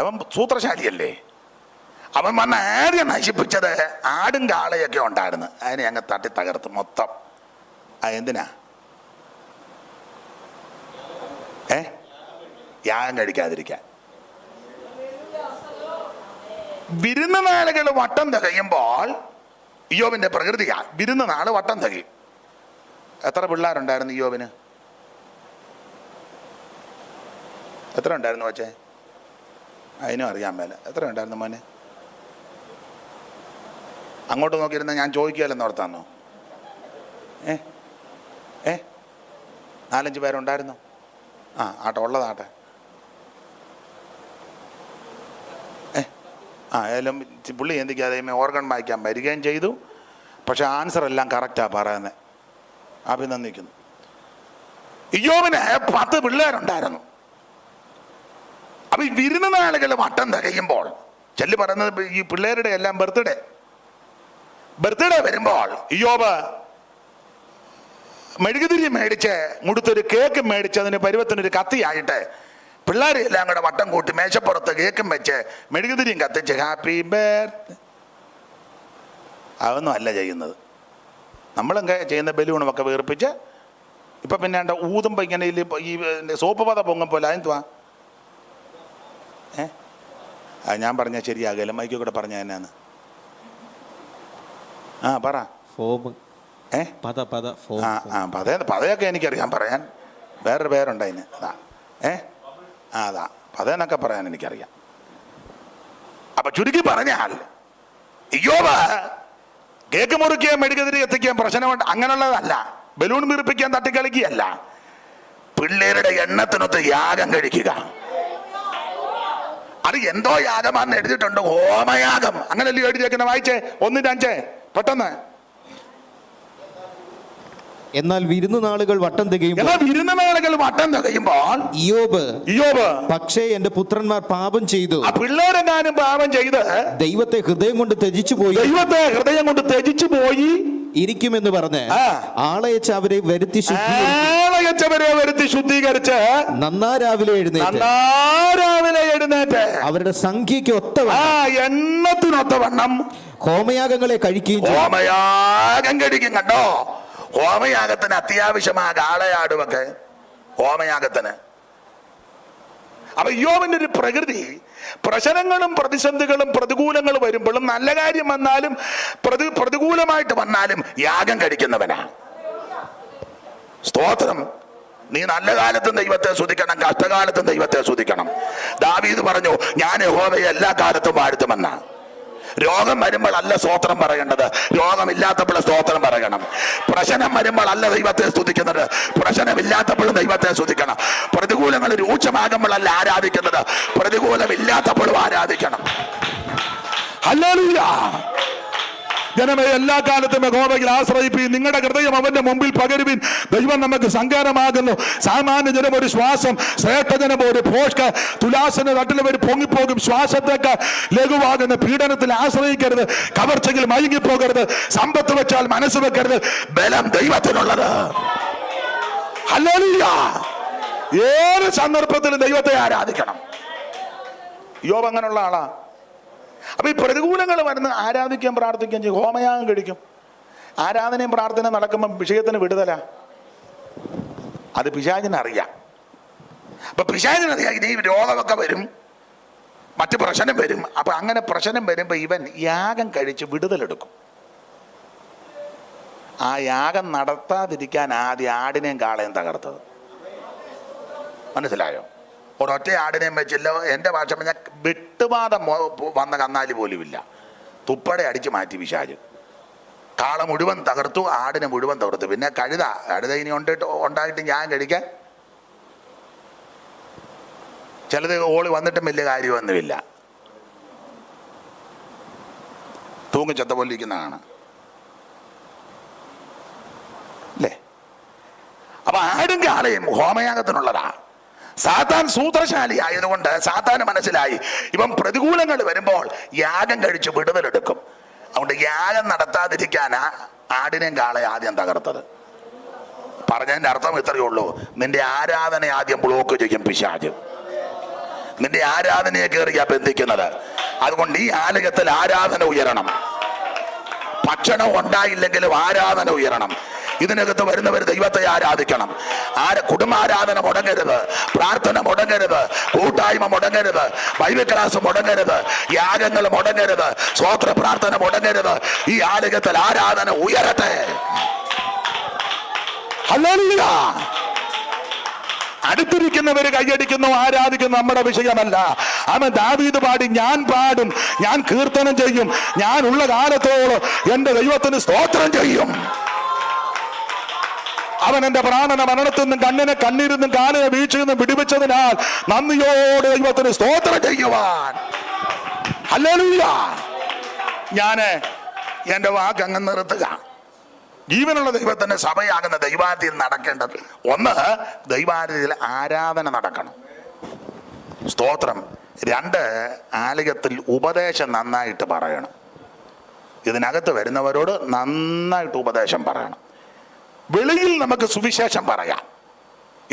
അവൻ സൂത്രശാലിയല്ലേ. അവൻ വന്ന ആദ്യം നശിപ്പിച്ചത് ആടും കാളയൊക്കെ ഉണ്ടായിരുന്നു. അതിനെ അങ്ങ് തട്ടി തകർത്ത് മൊത്തം. എന്തിനാ? യാഗം കഴിക്കാതിരിക്കാൻ. വിരുന്ന് നാളുകൾ വട്ടം തികയുമ്പോൾ ഇയ്യോബിന്റെ പ്രകൃതിയാ, വിരുന്ന് നാള് വട്ടം തികയും. എത്ര പിള്ളേരുണ്ടായിരുന്നു ഇയ്യോബിന്? എത്ര ഉണ്ടായിരുന്നു വച്ചേ? അതിനും അറിയാൻ മേല. എത്ര ഉണ്ടായിരുന്നു മോനെ? അങ്ങോട്ട് നോക്കിയിരുന്ന ഞാൻ ചോദിക്കുകയല്ലെന്ന് ഓർത്താന്നോ? 4-5 പേരുണ്ടായിരുന്നു. ആട്ടെ, ഉള്ളതാട്ടെ. ഏതായാലും പുള്ളി എന്തിക്കാതെ ഓർഗൺ വായിക്കാൻ വരികയും ചെയ്തു. പക്ഷെ ആൻസർ എല്ലാം കറക്റ്റാണ് പറയുന്നത്. അഭിനന്ദിക്കുന്നു. ഇയ്യോബിന് 10 പിള്ളേരുണ്ടായിരുന്നു. അപ്പൊ ഈ വിരുന്ന് നാളുകൾ വട്ടം തികയുമ്പോൾ ചെല്ലി പറയുന്നത് ഈ പിള്ളേരുടെ എല്ലാം ബർത്ത്ഡേ വരുമ്പോൾ ഇയ്യോബ് മെഴുകുതിരി മേടിച്ച് മുടുത്തൊരു കേക്ക് മേടിച്ച് അതിന് പരുവത്തിനൊരു കത്തിയായിട്ട് പിള്ളേരെ എല്ലാം കൂടെ വട്ടം കൂട്ടി മേശപ്പുറത്ത് കേക്കും വെച്ച് മെഴുകുതിരിയും കത്തിച്ച് ഹാപ്പി ബർത്ത്ഡേ. അതൊന്നും അല്ല ചെയ്യുന്നത്. നമ്മളെങ്കിൽ ചെയ്യുന്ന ബലൂണുമൊക്കെ വീർപ്പിച്ച് ഇപ്പൊ പിന്നെ ഊതുമ്പോ ഇങ്ങനെ ഈ സോപ്പ് പത പൊങ്ങും പോലെ അതെന്തുവാ? ഞാൻ പറഞ്ഞ ശരിയാകല. മൈക്ക് കൂടെ പറഞ്ഞ എന്നാന്ന് പറ. പതയൊക്കെ എനിക്കറിയാം പറയാൻ. വേറൊരു പേരുണ്ട് അതിന്. അതാ പതയെന്നൊക്കെ പറയാൻ എനിക്കറിയാം. അപ്പൊ ചുരുക്കി പറഞ്ഞാൽ ഇയ്യോബ് കേക്ക് മുറിക്കുകയും മെഴുകുതിരി എത്തിക്കുകയും പ്രശ്നമുണ്ട് അങ്ങനെയുള്ളതല്ല. ബലൂൺ വീർപ്പിക്കാൻ തട്ടിക്കളിക്കുകയല്ല. പിള്ളേരുടെ എണ്ണത്തിനൊത്ത് യാഗം കഴിക്കുക. അത് എന്തോ യാഗമാണെന്ന് എഴുതിയിട്ടുണ്ട്. ഹോമയാഗം അങ്ങനെയല്ലേ എഴുതിയേക്കുന്ന? വായിച്ചേ 1:5 പെട്ടെന്ന്. എന്നാൽ വിരുന്ന് നാളുകൾ വട്ടം തികയുമ്പോൾ ഇയ്യോബ് പക്ഷേ എന്റെ പുത്രന്മാർ പാപം ചെയ്തു, പിള്ളേരെങ്ങാനും പാപം ചെയ്ത് ദൈവത്തെ ഹൃദയം കൊണ്ട് ത്യജിച്ചു പോയി ഇരിക്കുമെന്ന് പറഞ്ഞ് ആളയച്ച് അവരെ വരുത്തി ശുദ്ധീകരിച്ച് നന്നാ രാവിലെ എഴുന്നേറ്റ് അവരുടെ സംഖ്യയ്ക്ക് എണ്ണത്തിനൊത്തവണ്ണം ഹോമയാഗങ്ങളെ കഴിക്കുകയും ഹോമയാഗം കഴിക്കും. കണ്ടോ, ഹോമയാഗത്തിന് അത്യാവശ്യമാ കാളയാടുമൊക്കെ ഹോമയാഗത്തിന്. അപ്പൊ ഇയ്യോബിന്റെ ഒരു പ്രകൃതി പ്രശ്നങ്ങളും പ്രതിസന്ധികളും പ്രതികൂലങ്ങളും വരുമ്പോഴും നല്ല കാര്യം വന്നാലും പ്രതികൂലമായിട്ട് വന്നാലും യാഗം കഴിക്കുന്നവനാ. സ്തോത്രം. നീ നല്ല കാലത്തും ദൈവത്തെ സ്തുതിക്കണം, കഷ്ടകാലത്തും ദൈവത്തെ സ്തുതിക്കണം. ദാവീദ് പറഞ്ഞു, ഞാൻ യഹോവയെ എല്ലാ കാലത്തും വാഴ്ത്തുമെന്ന. രോഗം വരുമ്പോൾ അല്ല സ്തോത്രം പറയേണ്ടത്, രോഗമില്ലാത്തപ്പോൾ സ്തോത്രം പറയണം. പ്രശ്നം വരുമ്പോൾ അല്ല ദൈവത്തെ സ്തുതിക്കുന്നത്, പ്രശ്നമില്ലാത്തപ്പോഴും ദൈവത്തെ സ്തുതിക്കണം. പ്രതികൂലങ്ങൾ രൂക്ഷമാകുമ്പോഴല്ല ആരാധിക്കുന്നത്, പ്രതികൂലമില്ലാത്തപ്പോഴും ആരാധിക്കണം. ഹല്ലേലൂയ. ജനമേ, എല്ലാ കാലത്തും യഹോവയിൽ ആശ്രയിപ്പീൻ, നിങ്ങളുടെ ഹൃദയം അവന്റെ മുമ്പിൽ പകരുവിൻ. ദൈവം നമുക്ക് സങ്കാരമാകുന്നു. സാമാന്യ ജനം ഒരു ശ്വാസം, ശ്രേഷ്ഠജനം ഒരു ഭോഷ്ക. തുലാസിന് തട്ടിലവർ പൊങ്ങിപ്പോകും. ശ്വാസത്തേക്ക് ലഘുവാകുന്ന പീഡനത്തിൽ ആശ്രയിക്കരുത്, കവർച്ചയിൽ മയങ്ങിപ്പോകരുത്, സമ്പത്ത് വെച്ചാൽ മനസ്സ് വെക്കരുത്. ബലം ദൈവത്തിനുള്ളത്. ഹല്ലേലൂയ. ഏത് സന്ദർഭത്തിലും ദൈവത്തെ ആരാധിക്കണം. യോബ് അങ്ങനെയുള്ള ആളാ. അപ്പൊ ഈ പ്രതികൂലങ്ങൾ വരുന്ന ആരാധിക്കാൻ പ്രാർത്ഥിക്കുകയും ചെയ്യും, ഹോമയാഗം കഴിക്കും. ആരാധനയും പ്രാർത്ഥനയും നടക്കുമ്പോൾ വിഷയത്തിന് വിടുതല. അത് പിശാചിനറിയാം. അപ്പൊ പിശാചിനറിയാം ഇനി രോഗമൊക്കെ വരും, മറ്റു പ്രശ്നം വരും. അപ്പൊ അങ്ങനെ പ്രശ്നം വരുമ്പോ ഇവൻ യാഗം കഴിച്ച് വിടുതലെടുക്കും. ആ യാഗം നടത്താതിരിക്കാൻ ആദ്യം ആടിനെയും കാളയും തകർത്തത്. മനസ്സിലായോ? ഒരൊറ്റ ആടിനെയും വെച്ചില്ല. എൻ്റെ ഭാഷ പറഞ്ഞാൽ വിട്ടുവാദം വന്ന കന്നാലി പോലുമില്ല. തുപ്പടെ അടിച്ച് മാറ്റി പിശാച്. കാള മുഴുവൻ തകർത്തു, ആടിനെ മുഴുവൻ തകർത്തു. പിന്നെ കഴുത ഇനി ഉണ്ടായിട്ട് ഞാൻ കഴിക്കാൻ ചിലത് ഓളി വന്നിട്ടും വലിയ കാര്യമൊന്നുമില്ല, തൂങ്ങിച്ചത്ത പോലെ ഇരിക്കുന്നതാണ് അല്ലേ. അപ്പൊ ആടും കാളയും ഹോമയാഗത്തിനുള്ളതാ. സാത്താൻ സൂത്രശാലി ആയതുകൊണ്ട് സാത്താന് മനസ്സിലായി ഇവൻ പ്രതികൂലങ്ങൾ വരുമ്പോൾ യാഗം കഴിച്ച് വിടുതലെടുക്കും. അതുകൊണ്ട് യാഗം നടത്താതിരിക്കാനാ ആടിനെയും കാളെ ആദ്യം തകർത്തത്. പറഞ്ഞതിന്റെ അർത്ഥം ഇത്രയേ ഉള്ളൂ, നിന്റെ ആരാധന ആദ്യം ബ്ലോക്ക് ചെയ്യും പിശാച്. നിന്റെ ആരാധനയെ കയറിയാ ബന്ധിക്കുന്നത്. അതുകൊണ്ട് ഈ ആലയത്തിൽ ആരാധന ഉയരണം. ഭക്ഷണം ഉണ്ടായില്ലെങ്കിലും ആരാധന ഉയരണം. ഇതിനകത്ത് വരുന്നവർ ദൈവത്തെ ആരാധിക്കണം. കുടുംബാരാധന മുടങ്ങരുത്, പ്രാർത്ഥന മുടങ്ങരുത്, കൂട്ടായ്മ മുടങ്ങരുത്, ബൈബിൾ ക്ലാസ് മുടങ്ങരുത്, യാഗങ്ങൾ മുടങ്ങരുത്, സ്തോത്ര പ്രാർത്ഥന മുടങ്ങരുത്. ഈ ആലയത്തിൽ ആരാധന ഉയരട്ടെ. ഹല്ലേലൂയ. അടുത്തിരിക്കുന്നവര് കൈയടിക്കുന്നു, ആരാധിക്കുന്നു, നമ്മുടെ വിഷയമല്ല. അവൻ ദാവീദ് പാടി, ഞാൻ പാടും, ഞാൻ കീർത്തനം ചെയ്യും, ഞാൻ ഉള്ള കാലത്തോളം എന്റെ ദൈവത്തിന് സ്തോത്രം ചെയ്യും. അവൻ എന്റെ പ്രാണന മരണത്തിൽ നിന്നും കണ്ണിനെ കണ്ണീരിന്നും കാലിനെ വീഴ്ചയിൽ നിന്നും വിടുവിച്ചതിനാൽ നന്ദിയോടെ ദൈവത്തിന് സ്തോത്രം ചെയ്യുവാൻ. ഹല്ലേലൂയ. ഞാന് എന്റെ വാക്ക് അങ്ങ് നിർത്തുക. ജീവനുള്ള ദൈവത്തിന്റെ സഭയാകുന്ന ദൈവാലയത്തിൽ നടക്കേണ്ടത് ഒന്ന്, ദൈവാലയത്തിൽ ആരാധന നടക്കണം, സ്തോത്രം. രണ്ട്, ആലയത്തിൽ ഉപദേശം നന്നായിട്ട് പറയണം. ഇതിനകത്ത് വരുന്നവരോട് നന്നായിട്ട് ഉപദേശം പറയണം. വെളിയിൽ നമുക്ക് സുവിശേഷം പറയാം.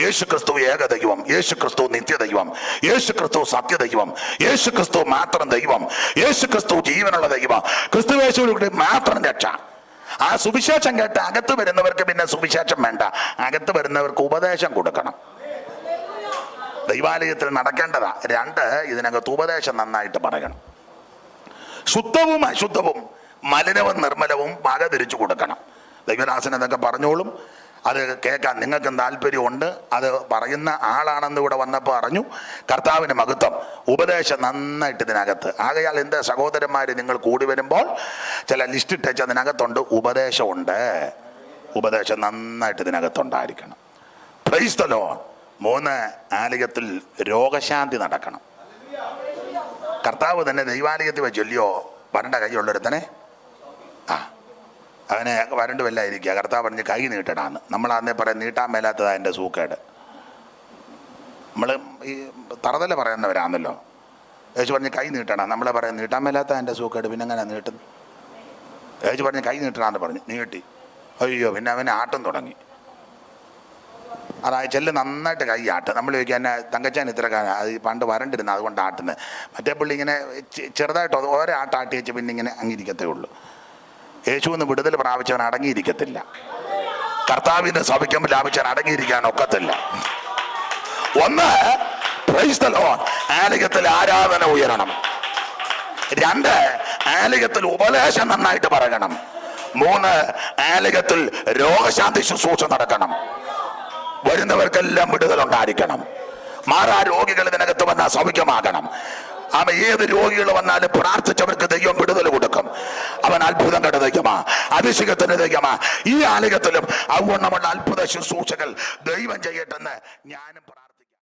യേശു ക്രിസ്തു ഏകദൈവം, യേശു ക്രിസ്തു നിത്യദൈവം, യേശു ക്രിസ്തു സത്യദൈവം, യേശു ക്രിസ്തു മാത്രം ദൈവം, യേശു ക്രിസ്തു ജീവനുള്ള ദൈവം, ക്രിസ്തുയേശുവിലൂടെ മാത്രം രക്ഷ. ആ സുവിശേഷം കേട്ട് അകത്ത് വരുന്നവർക്ക് പിന്നെ സുവിശേഷം വേണ്ട, അകത്ത് വരുന്നവർക്ക് ഉപദേശം കൊടുക്കണം. ദൈവാലയത്തിൽ നടക്കേണ്ടതാ. രണ്ട്, ഇതിനകത്ത് ഉപദേശം നന്നായിട്ട് പറയണം. ശുദ്ധവും അശുദ്ധവും മലിനവും നിർമ്മലവും വക തിരിച്ചു കൊടുക്കണം. ദൈവദാസൻ എന്നൊക്കെ പറഞ്ഞോളും, അത് കേൾക്കാൻ നിങ്ങൾക്കും താല്പര്യമുണ്ട്. അത് പറയുന്ന ആളാണെന്ന് ഇവിടെ വന്നപ്പോൾ അറിഞ്ഞു. കർത്താവിന് മഹത്വം. ഉപദേശം നന്നായിട്ട് ഇതിനകത്ത്. ആകയാൽ എൻ്റെ സഹോദരന്മാർ, നിങ്ങൾ കൂടി വരുമ്പോൾ ചില ലിസ്റ്റ് ഇട്ടേച്ച് അതിനകത്തുണ്ട്, ഉപദേശമുണ്ട്. ഉപദേശം നന്നായിട്ട് ഇതിനകത്തുണ്ടായിരിക്കണം. Price the Lord. മൂന്ന്, ആലയത്തിൽ രോഗശാന്തി നടക്കണം. കർത്താവ് തന്നെ ദൈവാലയത്തിൽ വെച്ചൊല്ലിയോ വരണ്ട കൈയുള്ളൊരുത്തനെ അവനെ വരണ്ട് വല്ലായിരിക്കുക. കർത്താവ് പറഞ്ഞ് കൈ നീട്ടടാന്ന്. നമ്മളന്നേ പറയാം നീട്ടാൻ മേലാത്തതാ എൻ്റെ സൂക്കേട്. നമ്മൾ ഈ തറതല പറയുന്നവരാണല്ലോ. യേശു പറഞ്ഞ് കൈ നീട്ടണം, നമ്മളെ പറയാം നീട്ടാൻ മേലാത്ത എൻ്റെ സൂക്കേട്. പിന്നെ എങ്ങനെ നീട്ടുന്നു? യേശു പറഞ്ഞ് കൈ നീട്ടണമെന്ന് പറഞ്ഞ് നീട്ടി. അയ്യോ, പിന്നെ അവനെ ആട്ടം തുടങ്ങി. അതായത് ചെല്ല് നന്നായിട്ട് കൈ ആട്ട്. നമ്മൾ ചോദിക്കുക എന്നെ തങ്കച്ചാൻ ഇത്ര അത് പണ്ട് വരണ്ടിരുന്ന അതുകൊണ്ട് ആട്ടുന്നത്. മറ്റേ പുള്ളി ഇങ്ങനെ ചെറുതായിട്ട് ഓരോ ആട്ടി വെച്ച് പിന്നെ ഇങ്ങനെ അങ്ങിരിക്കത്തേ ഉള്ളൂ. യേശുവിന് വിടുതൽ പ്രാപിച്ചവൻ അടങ്ങിയിരിക്കത്തില്ല. കർത്താവിന്റെ സഭയ്ക്കും ലാഭിച്ചവൻ അടങ്ങിയിരിക്കാൻ ഒക്കത്തില്ല. ഒന്ന്, പ്രൈസ് ദി ലോർഡ്, ആലയത്തിൽ ആരാധന ഉയരണം. രണ്ട്, ആലയത്തിൽ ഉപദേശം നന്നായിട്ട് പറയണം. മൂന്ന്, ആലയത്തിൽ രോഗശാന്തി ശുശ്രൂഷ നടക്കണം. വരുന്നവർക്കെല്ലാം വിടുതൽ ഉണ്ടായിരിക്കണം. മാറാ രോഗികൾ ഇതിനകത്ത് വന്നാൽ സൗഖ്യമാകണം. അവൻ ഏത് രോഗികൾ വന്നാലും പ്രാർത്ഥിച്ചവർക്ക് ദൈവം വിടുതൽ കൊടുക്കും. അവൻ അത്ഭുതം കണ്ട ദൈവമാ, അഭിഷേകത്തിന്റെ ദൈവമാ. ഈ ആലയത്തിലും അതുകൊണ്ടുള്ള അത്ഭുത ശുശ്രൂഷകൾ ദൈവം ചെയ്യട്ടെന്ന് ഞാനും